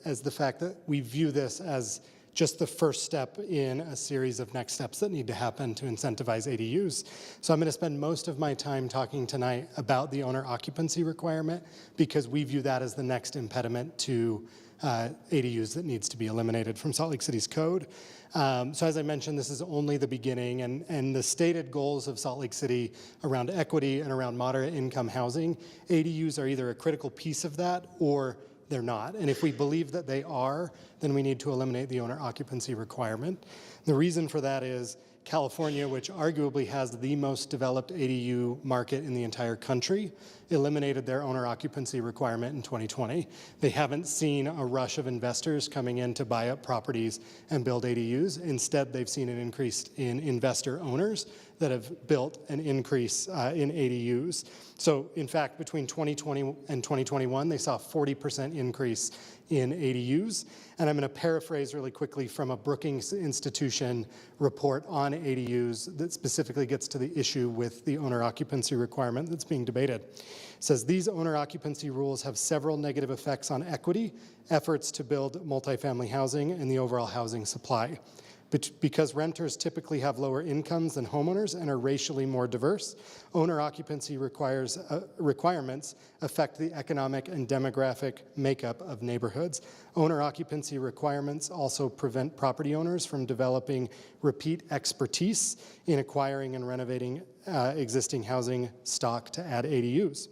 as the fact that we view this as just the first step in a series of next steps that need to happen to incentivize ADUs. So I'm going to spend most of my time talking tonight about the owner occupancy requirement because we view that as the next impediment to ADUs that needs to be eliminated from Salt Lake City's code. So as I mentioned, this is only the beginning, and the stated goals of Salt Lake City around equity and around moderate income housing, ADUs are either a critical piece of that or they're not. And if we believe that they are, then we need to eliminate the owner occupancy requirement. The reason for that is California, which arguably has the most developed ADU market in the entire country, eliminated their owner occupancy requirement in 2020. They haven't seen a rush of investors coming in to buy up properties and build ADUs. Instead, they've seen an increase in investor owners that have built an increase in ADUs. So in fact, between 2020 and 2021, they saw a 40% increase in ADUs. And I'm going to paraphrase really quickly from a Brookings Institution report on ADUs that specifically gets to the issue with the owner occupancy requirement that's being debated. It says, these owner occupancy rules have several negative effects on equity, efforts to build multifamily housing, and the overall housing supply. But because renters typically have lower incomes than homeowners and are racially more diverse, owner occupancy requirements affect the economic and demographic makeup of neighborhoods. Owner occupancy requirements also prevent property owners from developing repeat expertise in acquiring and renovating existing housing stock to add ADUs.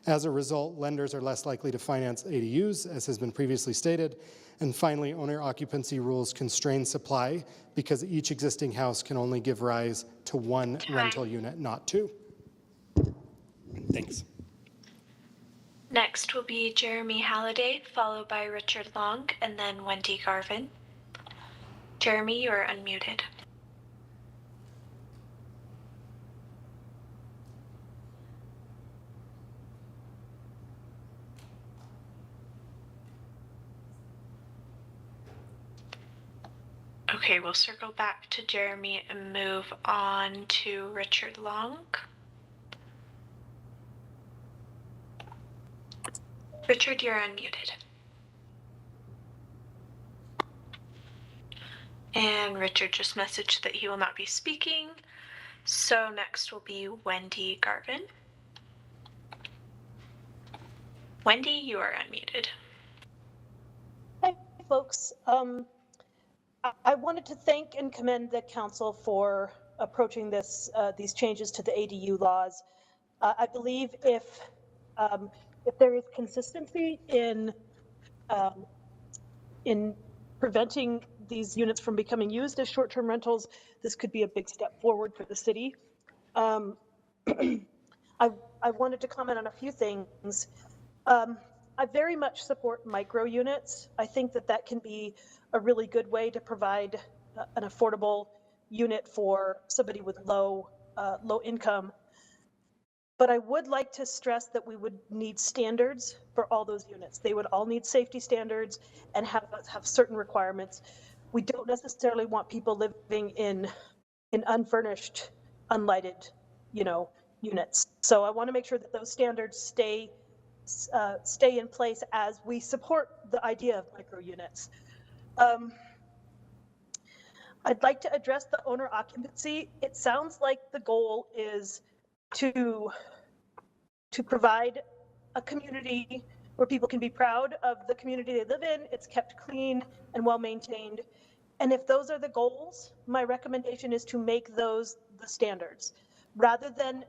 As a result, lenders are less likely to finance ADUs, as has been previously stated. And finally, owner occupancy rules constrain supply because each existing house can only give rise to one rental unit, not two. Thanks. Next will be Jeremy Halliday, followed by Richard Long, and then Wendy Garvin. Jeremy, you are unmuted. Okay, we'll circle back to Jeremy and move on to Richard Long. Richard, you're unmuted. And Richard just messaged that he will not be speaking. So next will be Wendy Garvin. Wendy, you are unmuted. Hi, folks. I wanted to thank and commend the council for approaching these changes to the ADU laws. I believe if there is consistency in preventing these units from becoming used as short-term rentals, this could be a big step forward for the city. I wanted to comment on a few things. I very much support micro units. I think that can be a really good way to provide an affordable unit for somebody with low income. But I would like to stress that we would need standards for all those units. They would all need safety standards and have certain requirements. We don't necessarily want people living in unfurnished, unlighted, units. So I want to make sure that those standards stay in place as we support the idea of micro units. I'd like to address the owner occupancy. It sounds like the goal is to provide a community where people can be proud of the community they live in. It's kept clean and well maintained. And if those are the goals, my recommendation is to make those the standards. Rather than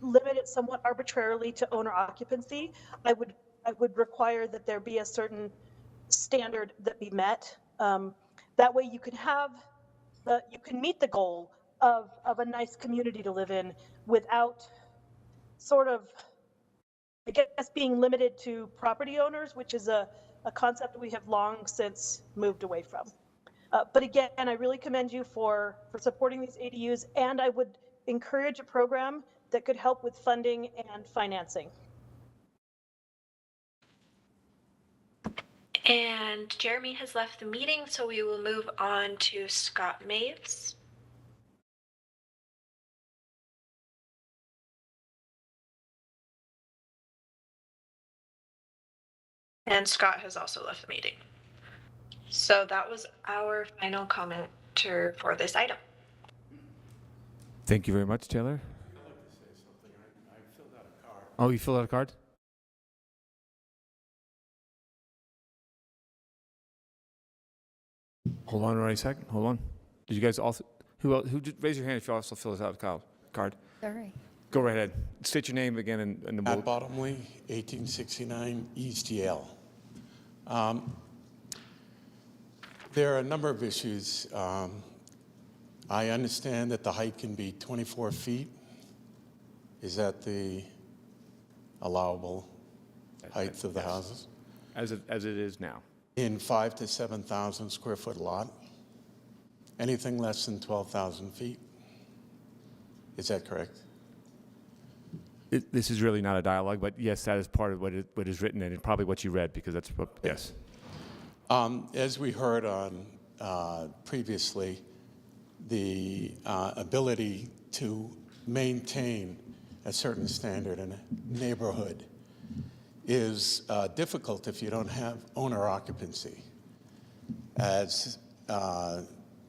limit it somewhat arbitrarily to owner occupancy, I would require that there be a certain standard that be met. That way you can meet the goal of a nice community to live in without sort of, I guess, being limited to property owners, which is a concept we have long since moved away from. But again, I really commend you for supporting these ADUs, and I would encourage a program that could help with funding and financing. And Jeremy has left the meeting, so we will move on to Scott Maves. And Scott has also left the meeting. So that was our final commenter for this item. Thank you very much, Taylor. I'd like to say something. I filled out a card. Oh, you filled out a card? Hold on a second. Hold on. Did you guys also, who did, raise your hand if you also filled out a card? Sorry. Go right ahead. State your name again and the At Bottomley, 1869 East Yale. There are a number of issues. I understand that the height can be 24 feet. Is that the allowable height of the houses? As it is now. In 5,000 to 7,000 square foot lot? Anything less than 12,000 feet? Is that correct? This is really not a dialogue, but yes, that is part of what is written and probably what you read, because that's what, yes. As we heard on previously, the ability to maintain a certain standard in a neighborhood is difficult if you don't have owner occupancy. As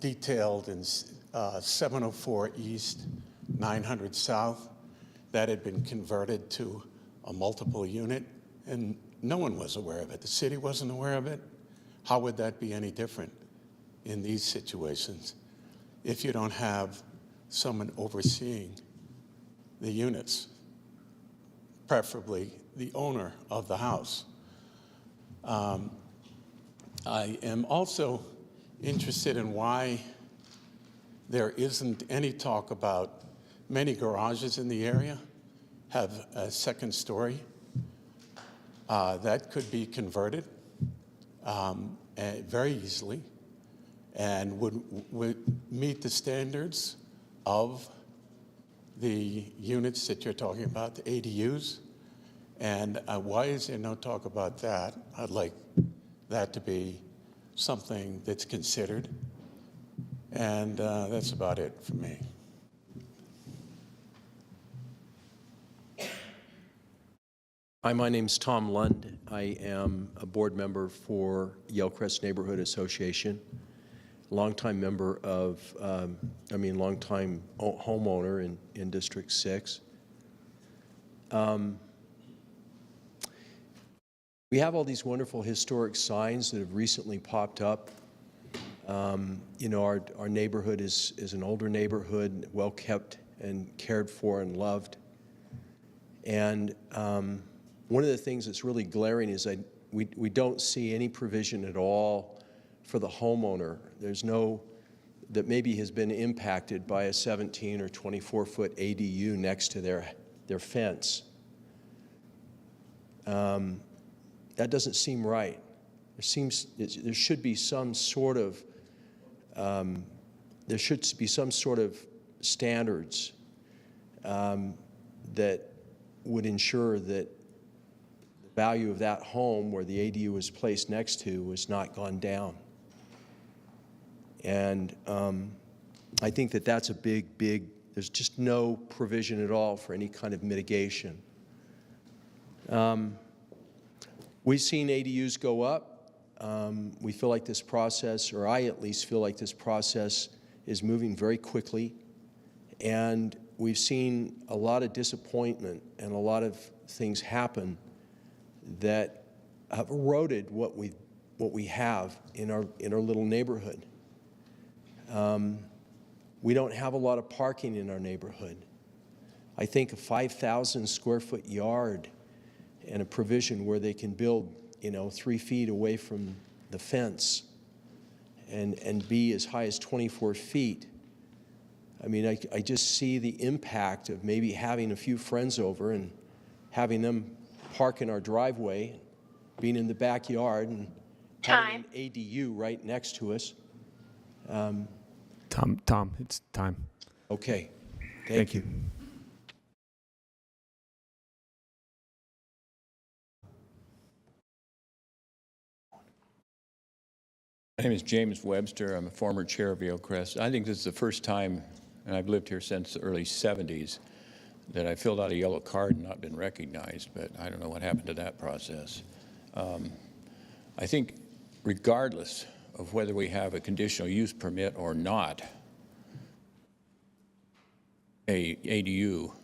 detailed in 704 East, 900 South, that had been converted to a multiple unit, and no one was aware of it. The city wasn't aware of it. How would that be any different in these situations if you don't have someone overseeing the units, preferably the owner of the house? I am also interested in why there isn't any talk about many garages in the area have a second story. That could be converted very easily and would meet the standards of the units that you're talking about, the ADUs. And why is there no talk about that? I'd like that to be something that's considered. And that's about it for me. Hi, my name's Tom Lund. I am a board member for Yellcrest Neighborhood Association, longtime member of, longtime homeowner in District 6. We have all these wonderful historic signs that have recently popped up. You know, our neighborhood is an older neighborhood, well kept and cared for and loved. And one of the things that's really glaring is we don't see any provision at all for the homeowner. There's no, that maybe has been impacted by a 17 or 24-foot ADU next to their fence. That doesn't seem right. There should be some sort of standards that would ensure that the value of that home where the ADU was placed next to was not gone down. And I think that that's a big, there's just no provision at all for any kind of mitigation. We've seen ADUs go up. We feel like this process, or I at least feel like this process is moving very quickly. And we've seen a lot of disappointment and a lot of things happen that have eroded what we have in our little neighborhood. We don't have a lot of parking in our neighborhood. I think a 5,000 square foot yard and a provision where they can build, 3 feet away from the fence and be as high as 24 feet. I mean, I just see the impact of maybe having a few friends over and having them park in our driveway, being in the backyard, and having an ADU right next to us. Tom, it's time. Okay. Thank you. My name is James Webster. I'm a former chair of Yellcrest. I think this is the first time, and I've lived here since the early 70s, that I filled out a yellow card and not been recognized, but I don't know what happened to that process. I think regardless of whether we have a conditional use permit or not, a ADU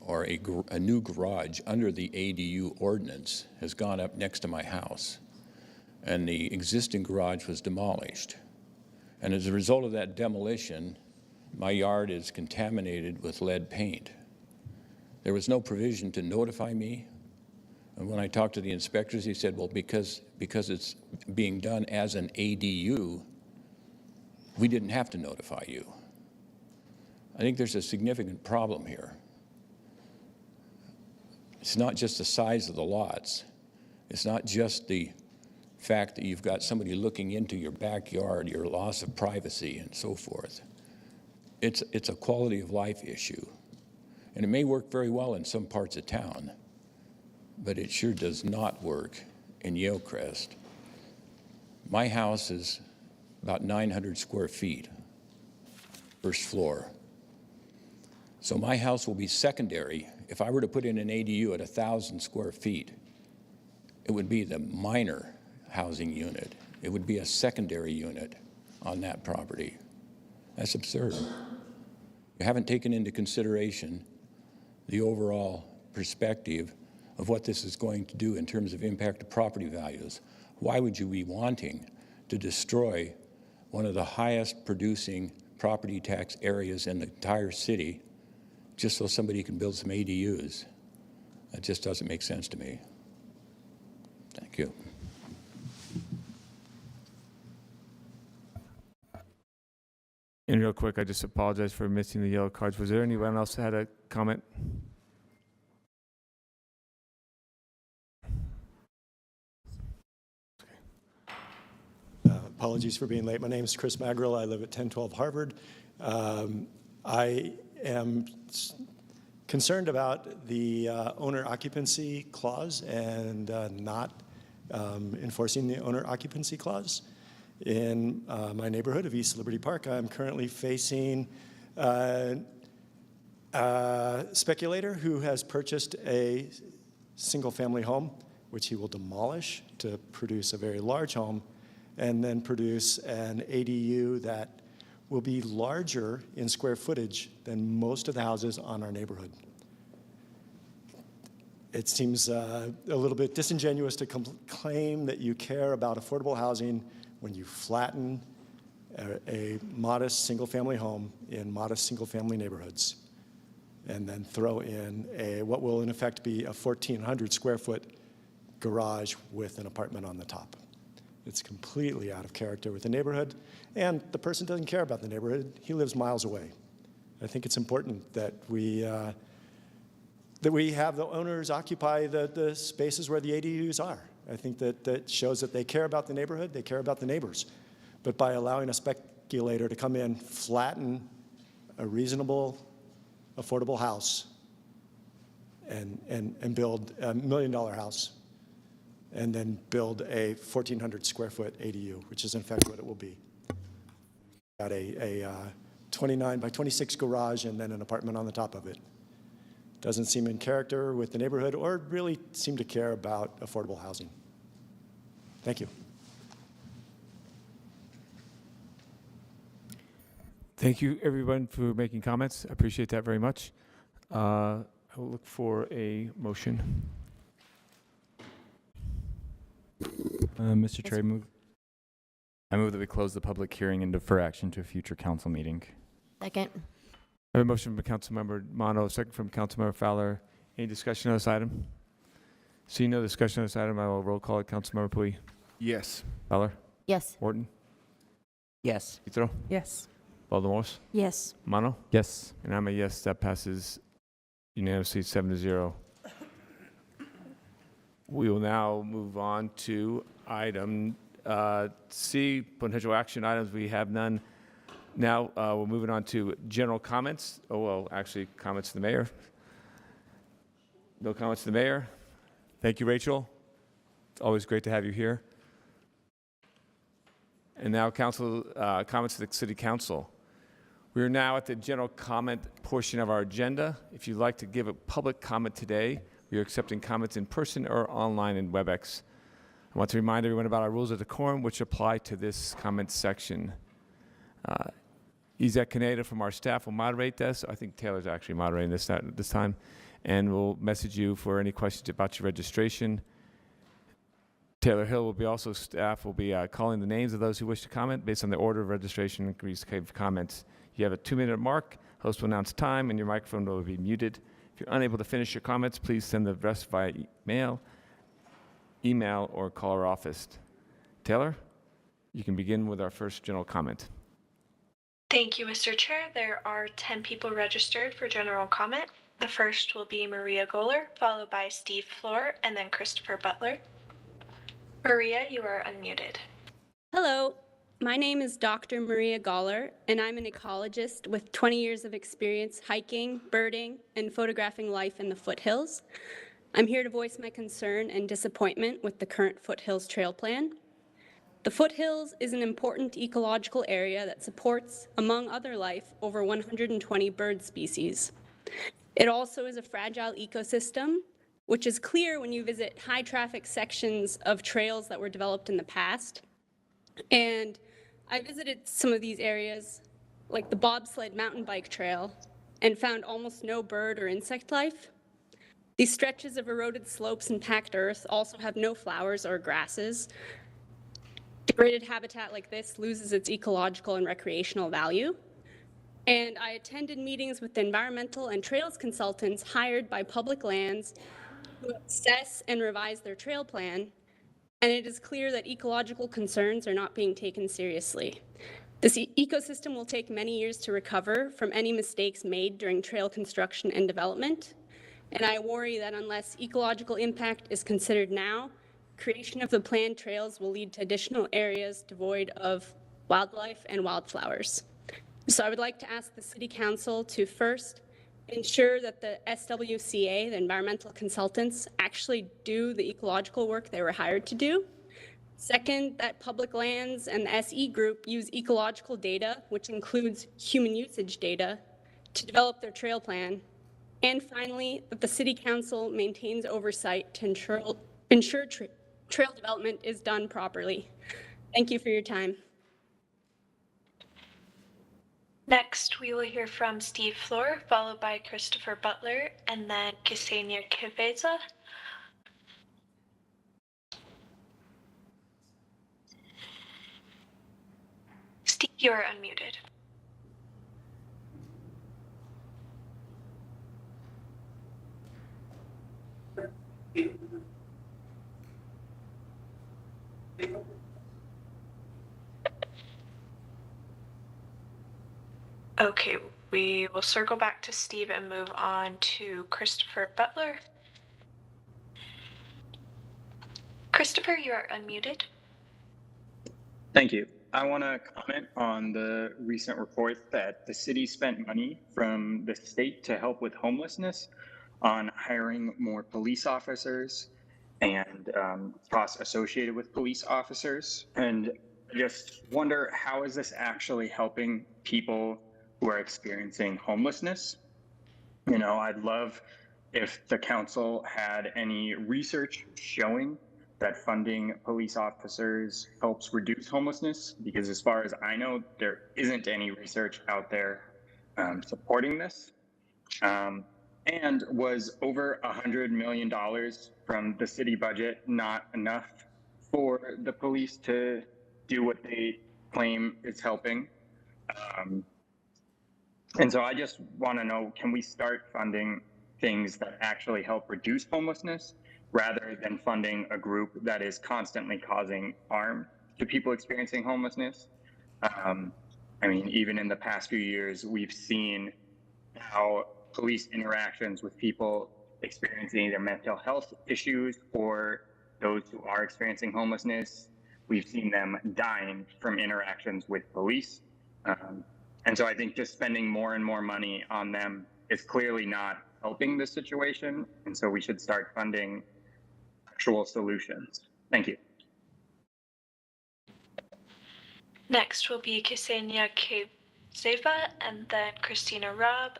or a new garage under the ADU ordinance has gone up next to my house, and the existing garage was demolished. And as a result of that demolition, my yard is contaminated with lead paint. There was no provision to notify me. And when I talked to the inspectors, he said, well, because it's being done as an ADU, we didn't have to notify you. I think there's a significant problem here. It's not just the size of the lots. It's not just the fact that you've got somebody looking into your backyard, your loss of privacy and so forth. It's a quality of life issue. And it may work very well in some parts of town, but it sure does not work in Yellcrest. My house is about 900 square feet, first floor. So my house will be secondary. If I were to put in an ADU at 1,000 square feet, it would be the minor housing unit. It would be a secondary unit on that property. That's absurd. You haven't taken into consideration the overall perspective of what this is going to do in terms of impact to property values. Why would you be wanting to destroy one of the highest producing property tax areas in the entire city just so somebody can build some ADUs? That just doesn't make sense to me. Thank you. And real quick, I just apologize for missing the yellow cards. Was there anyone else that had a comment? Apologies for being late. My name is Chris Magrill. I live at 1012 Harvard. I am concerned about the owner occupancy clause and not enforcing the owner occupancy clause. In my neighborhood of East Liberty Park, I'm currently facing a speculator who has purchased a single-family home, which he will demolish to produce a very large home, and then produce an ADU that will be larger in square footage than most of the houses on our neighborhood. It seems a little bit disingenuous to claim that you care about affordable housing when you flatten a modest single-family home in modest single-family neighborhoods, and then throw in what will in effect be a 1,400 square foot garage with an apartment on the top. It's completely out of character with the neighborhood, and the person doesn't care about the neighborhood. He lives miles away. I think it's important that we have the owners occupy the spaces where the ADUs are. I think that shows that they care about the neighborhood, they care about the neighbors. But by allowing a speculator to come in, flatten a reasonable, affordable house and build a $1 million house, and then build a 1,400 square foot ADU, which is in fact what it will be. Got a 29 by 26 garage and then an apartment on the top of it. Doesn't seem in character with the neighborhood or really seem to care about affordable housing. Thank you. Thank you, everyone, for making comments. I appreciate that very much. I will look for a motion. Mr. Chair, I move that we close the public hearing and defer action to a future council meeting. Second. I have a motion from Councilmember Mono, second from Councilmember Fowler. Any discussion on this item? Seeing no discussion on this item, I will roll call it. Councilmember Pui. Yes. Fowler. Yes. Wharton. Yes. Petro. Yes. Valdemorse. Yes. Mono. Yes. And I'm a yes. That passes unanimously 7-0. We will now move on to item C, potential action items. We have none. Now we're moving on to general comments. Oh, well, actually, comments to the mayor. No comments to the mayor. Thank you, Rachel. It's always great to have you here. And now council comments to the city council. We are now at the general comment portion of our agenda. If you'd like to give a public comment today, we are accepting comments in person or online in WebEx. I want to remind everyone about our rules of decorum, which apply to this comment section. Izek Kaneda from our staff will moderate this. I think Taylor's actually moderating this time. And we'll message you for any questions about your registration. Taylor Hill will be staff will be calling the names of those who wish to comment based on the order of registration and receive comments. You have a 2-minute mark. Host will announce time and your microphone will be muted. If you're unable to finish your comments, please send the rest via email, or call our office. Taylor, you can begin with our first general comment. Thank you, Mr. Chair. There are 10 people registered for general comment. The first will be Maria Goller, followed by Steve Floor, and then Christopher Butler. Maria, you are unmuted. Hello, my name is Dr. Maria Goller, and I'm an ecologist with 20 years of experience hiking, birding, and photographing life in the foothills. I'm here to voice my concern and disappointment with the current Foothills Trail Plan. The foothills is an important ecological area that supports, among other life, over 120 bird species. It also is a fragile ecosystem, which is clear when you visit high-traffic sections of trails that were developed in the past. And I visited some of these areas, like the bobsled mountain bike trail, and found almost no bird or insect life. These stretches of eroded slopes and packed earth also have no flowers or grasses. Degraded habitat like this loses its ecological and recreational value. And I attended meetings with the environmental and trails consultants hired by Public Lands who assess and revise their trail plan, and it is clear that ecological concerns are not being taken seriously. This ecosystem will take many years to recover from any mistakes made during trail construction and development, and I worry that unless ecological impact is considered now, creation of the planned trails will lead to additional areas devoid of wildlife and wildflowers. So I would like to ask the City Council to first ensure that the SWCA, the environmental consultants, actually do the ecological work they were hired to do. Second, that Public Lands and the SE Group use ecological data, which includes human usage data, to develop their trail plan. And finally, that the City Council maintains oversight to ensure trail development is done properly. Thank you for your time. Next, we will hear from Steve Floor, followed by Christopher Butler, and then Ksenia Kiveza. Steve, you are unmuted. Okay, we will circle back to Steve and move on to Christopher Butler. Christopher, you are unmuted. Thank you. I want to comment on the recent report that the city spent money from the state to help with homelessness on hiring more police officers and costs associated with police officers. And just wonder, how is this actually helping people who are experiencing homelessness? You know, I'd love if the council had any research showing that funding police officers helps reduce homelessness, because as far as I know, there isn't any research out there supporting this. And was over $100 million from the city budget not enough for the police to do what they claim is helping? And so I just want to know, can we start funding things that actually help reduce homelessness rather than funding a group that is constantly causing harm to people experiencing homelessness? I mean, even in the past few years, we've seen how police interactions with people experiencing either mental health issues or those who are experiencing homelessness, we've seen them dying from interactions with police. And so I think just spending more and more money on them is clearly not helping the situation. And so we should start funding actual solutions. Thank you. Next will be Ksenia Kiveza and then Christina Robb,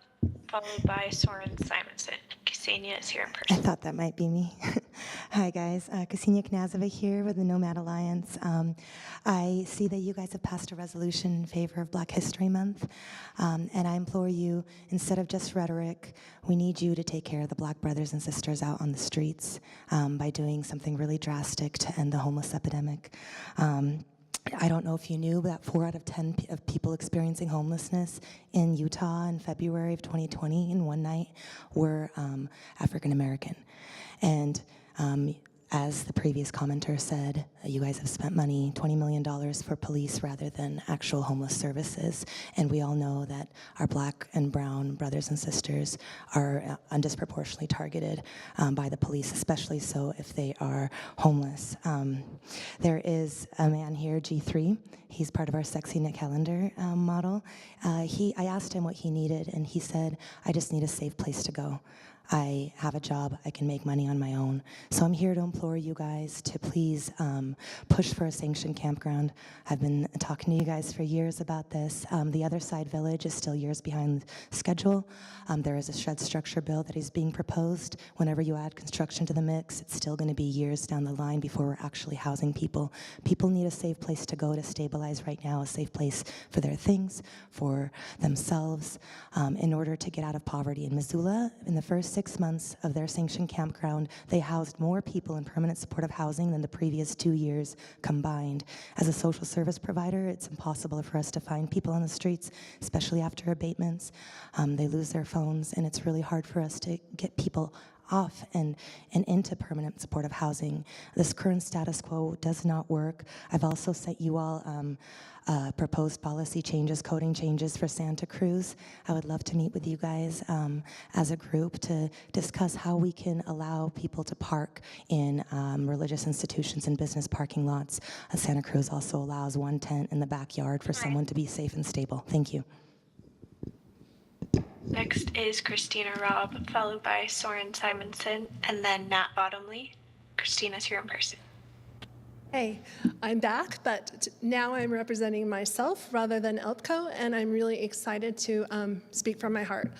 followed by Soren Simonson. Ksenia is here in person. I thought that might be me. Hi, guys. Ksenia Knazova here with the Nomad Alliance. I see that you guys have passed a resolution in favor of Black History Month, and I implore you, instead of just rhetoric, we need you to take care of the Black brothers and sisters out on the streets by doing something really drastic to end the homeless epidemic. I don't know if you knew that 4 out of 10 of people experiencing homelessness in Utah in February of 2020 in one night were African American. And as the previous commenter said, you guys have spent money, $20 million for police rather than actual homeless services. And we all know that our Black and brown brothers and sisters are disproportionately targeted by the police, especially so if they are homeless. There is a man here, G3. He's part of our Sexy Nick Calendar model. I asked him what he needed, and he said, I just need a safe place to go. I have a job, I can make money on my own. So I'm here to implore you guys to please push for a sanctioned campground. I've been talking to you guys for years about this. The Other Side Village is still years behind schedule. There is a shed structure bill that is being proposed. Whenever you add construction to the mix, it's still going to be years down the line before we're actually housing people. People need a safe place to go to stabilize right now, a safe place for their things, for themselves, in order to get out of poverty. In Missoula, in the first 6 months of their sanctioned campground, they housed more people in permanent supportive housing than the previous 2 years combined. As a social service provider, it's impossible for us to find people on the streets, especially after abatements. They lose their phones, and it's really hard for us to get people off and into permanent supportive housing. This current status quo does not work. I've also sent you all proposed policy changes, coding changes for Santa Cruz. I would love to meet with you guys as a group to discuss how we can allow people to park in religious institutions and business parking lots. Santa Cruz also allows one tent in the backyard for someone to be safe and stable. Thank you. Next is Christina Robb, followed by Soren Simonson, and then Nat Bottomley. Christina's here in person. Hey, I'm back, but now I'm representing myself rather than ELPCO, and I'm really excited to speak from my heart.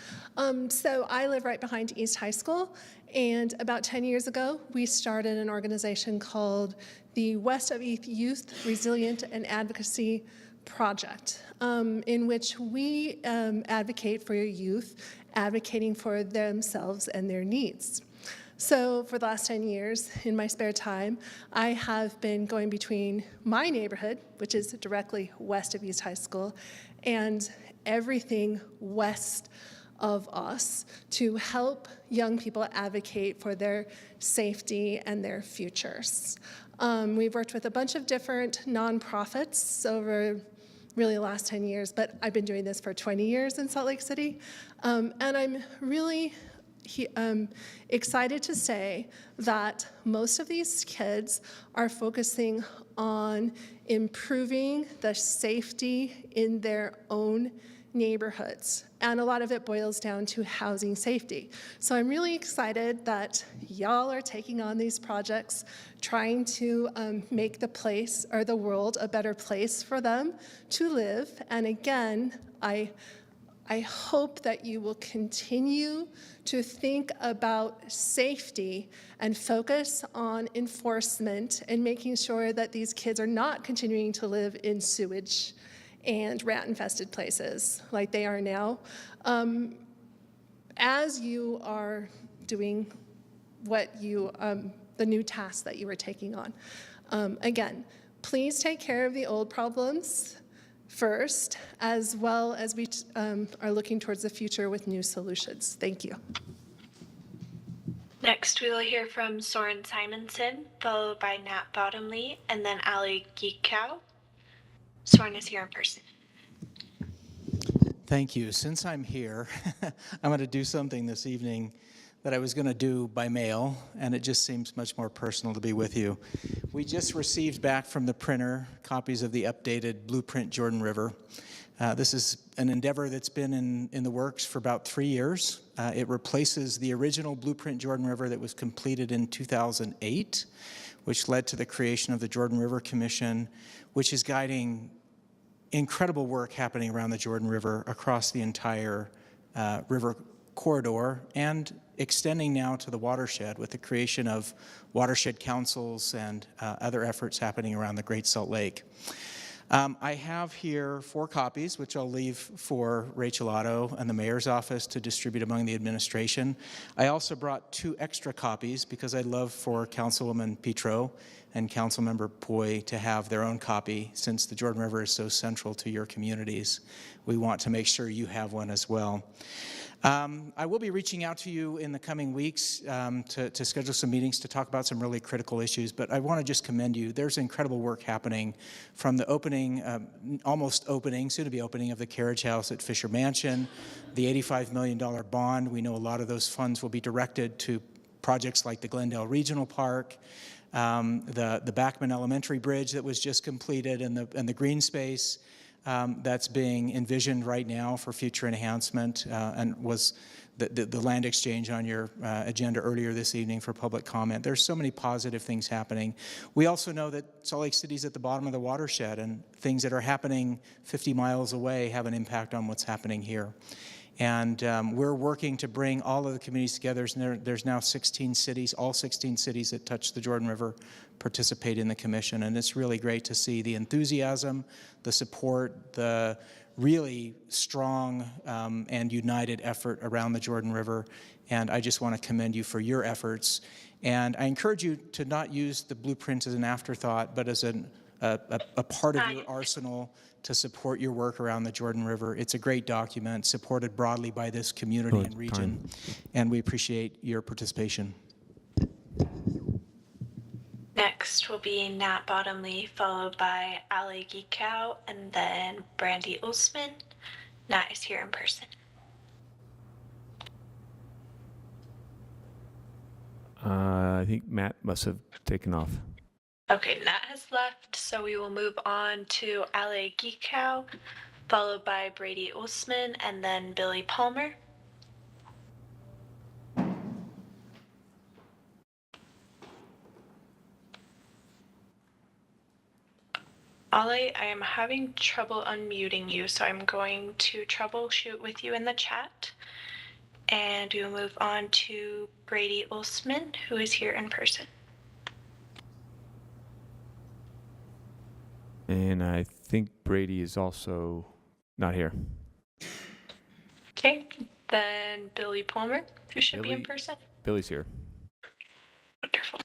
So I live right behind East High School, and about 10 years ago, we started an organization called the West of East Youth Resilient and Advocacy Project, in which we advocate for your youth, advocating for themselves and their needs. So for the last 10 years, in my spare time, I have been going between my neighborhood, which is directly west of East High School, and everything west of us to help young people advocate for their safety and their futures. We've worked with a bunch of different nonprofits over really the last 10 years, but I've been doing this for 20 years in Salt Lake City, and I'm really excited to say that most of these kids are focusing on improving the safety in their own neighborhoods. And a lot of it boils down to housing safety. So I'm really excited that y'all are taking on these projects, trying to make the place or the world a better place for them to live. And again, I hope that you will continue to think about safety and focus on enforcement and making sure that these kids are not continuing to live in sewage and rat-infested places like they are now. As you are doing what you, the new tasks that you are taking on. Again, please take care of the old problems first, as well as we are looking towards the future with new solutions. Thank you. Next, we will hear from Soren Simonson, followed by Nat Bottomley, and then Ali Geekow. Soren is here in person. Thank you. Since I'm here, I'm going to do something this evening that I was going to do by mail, and it just seems much more personal to be with you. We just received back from the printer copies of the updated Blueprint Jordan River. This is an endeavor that's been in the works for about 3 years. It replaces the original Blueprint Jordan River that was completed in 2008, which led to the creation of the Jordan River Commission, which is guiding incredible work happening around the Jordan River across the entire river corridor and extending now to the watershed with the creation of watershed councils and other efforts happening around the Great Salt Lake. I have here 4 copies, which I'll leave for Rachel Otto and the mayor's office to distribute among the administration. I also brought 2 extra copies because I'd love for Councilwoman Petro and Councilmember Poi to have their own copy. Since the Jordan River is so central to your communities, we want to make sure you have one as well. I will be reaching out to you in the coming weeks to schedule some meetings to talk about some really critical issues, but I want to just commend you. There's incredible work happening from the opening, almost opening, soon to be opening of the Carriage House at Fisher Mansion, the $85 million bond. We know a lot of those funds will be directed to projects like the Glendale Regional Park, the Backman Elementary Bridge that was just completed, and the green space that's being envisioned right now for future enhancement, and was the land exchange on your agenda earlier this evening for public comment. There's so many positive things happening. We also know that Salt Lake City's at the bottom of the watershed, and things that are happening 50 miles away have an impact on what's happening here. And we're working to bring all of the communities together. There's now 16 cities, all 16 cities that touch the Jordan River participate in the commission. And it's really great to see the enthusiasm, the support, the really strong and united effort around the Jordan River, and I just want to commend you for your efforts. And I encourage you to not use the blueprint as an afterthought, but as a part of your arsenal to support your work around the Jordan River. It's a great document supported broadly by this community and region, and we appreciate your participation. Next will be Nat Bottomley, followed by Ali Geekow, and then Brandy Usman. Nat is here in person. I think Matt must have taken off. Okay, Nat has left, so we will move on to Ali Geekow, followed by Brady Usman, and then Billy Palmer. Ali, I am having trouble unmuting you, so I'm going to troubleshoot with you in the chat. And we will move on to Brady Usman, who is here in person. And I think Brady is also not here. Okay, then Billy Palmer, who should be in person. Billy's here. Wonderful.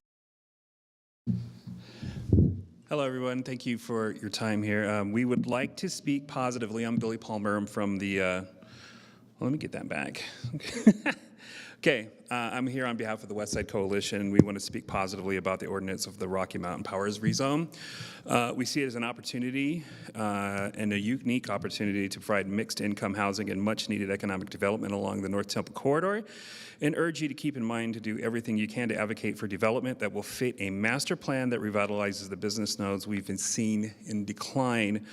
Hello, everyone. Thank you for your time here. We would like to speak positively. I'm Billy Palmer. I'm from the, well, let me get that back. Okay, I'm here on behalf of the West Side Coalition. We want to speak positively about the ordinance of the Rocky Mountain Powers Rezone. We see it as an opportunity and a unique opportunity to provide mixed income housing and much needed economic development along the North Temple Corridor, and urge you to keep in mind to do everything you can to advocate for development that will fit a master plan that revitalizes the business nodes we've been seeing in decline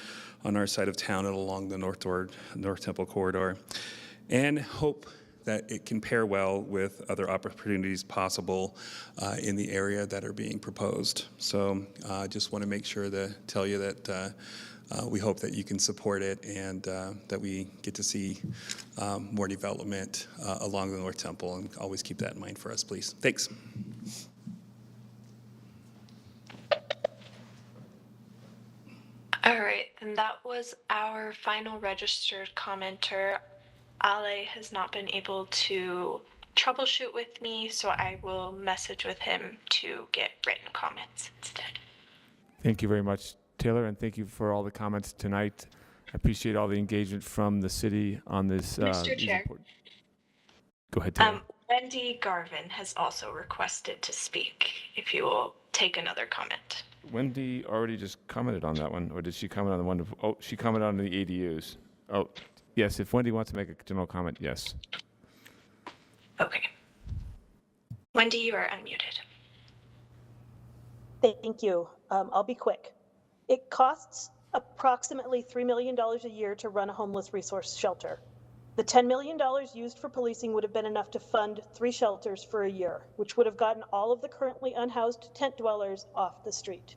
on our side of town and along the North Temple Corridor, and hope that it can pair well with other opportunities possible in the area that are being proposed. So I just want to make sure to tell you that we hope that you can support it and that we get to see more development along the North Temple, and always keep that in mind for us, please. Thanks. All right, and that was our final registered commenter. Ale has not been able to troubleshoot with me, so I will message with him to get written comments instead. Thank you very much, Taylor, and thank you for all the comments tonight. I appreciate all the engagement from the city on this. Mr. Chair. Go ahead, Taylor. Wendy Garvin has also requested to speak, if you will take another comment. Wendy already just commented on that one, or did she comment on the one? Oh, she commented on the ADUs. Oh, yes, if Wendy wants to make a general comment, yes. Okay. Wendy, you are unmuted. Thank you. I'll be quick. It costs approximately $3 million a year to run a homeless resource shelter. The $10 million used for policing would have been enough to fund 3 shelters for a year, which would have gotten all of the currently unhoused tent dwellers off the street.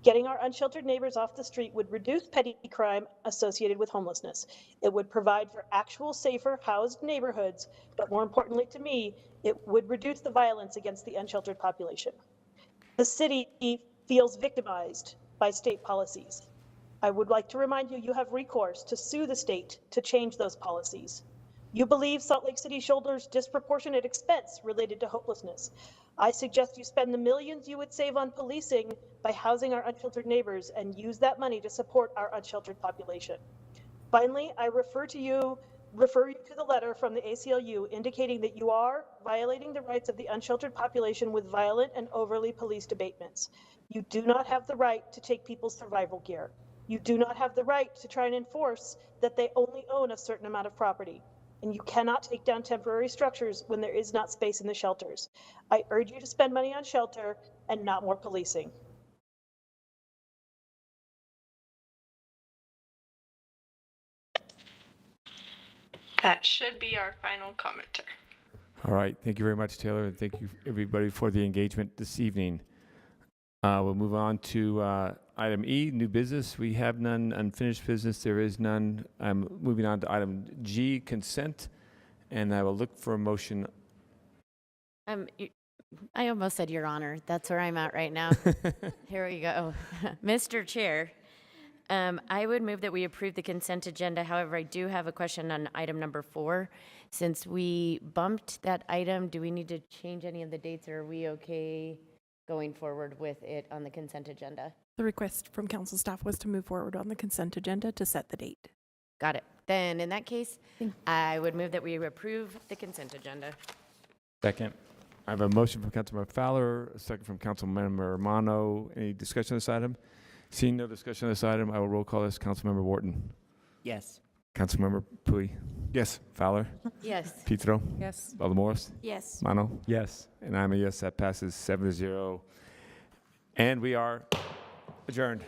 Getting our unsheltered neighbors off the street would reduce petty crime associated with homelessness. It would provide for actual safer housed neighborhoods, but more importantly to me, it would reduce the violence against the unsheltered population. The city feels victimized by state policies. I would like to remind you, you have recourse to sue the state to change those policies. You believe Salt Lake City shoulders disproportionate expense related to homelessness. I suggest you spend the millions you would save on policing by housing our unsheltered neighbors and use that money to support our unsheltered population. Finally, I refer you to the letter from the ACLU indicating that you are violating the rights of the unsheltered population with violent and overly policed abatements. You do not have the right to take people's survival gear. You do not have the right to try and enforce that they only own a certain amount of property. And you cannot take down temporary structures when there is not space in the shelters. I urge you to spend money on shelter and not more policing. That should be our final commenter. All right. Thank you very much, Taylor, and thank you, everybody, for the engagement this evening. We'll move on to item E, new business. We have none. Unfinished business, there is none. I'm moving on to item G, consent, and I will look for a motion. I almost said Your Honor. That's where I'm at right now. Here we go. Mr. Chair, I would move that we approve the consent agenda. However, I do have a question on item number 4. Since we bumped that item, do we need to change any of the dates, or are we okay going forward with it on the consent agenda? The request from council staff was to move forward on the consent agenda to set the date. Got it. Then in that case, I would move that we approve the consent agenda. Second. I have a motion from Councilmember Fowler, a second from Councilmember Romano. Any discussion on this item? Seeing no discussion on this item, I will roll call this. Councilmember Wharton. Yes. Councilmember Pui. Yes. Fowler. Yes. Petro. Yes. Valdemorris. Yes. Mano. Yes. And I'm a yes. That passes 7-0. And we are adjourned.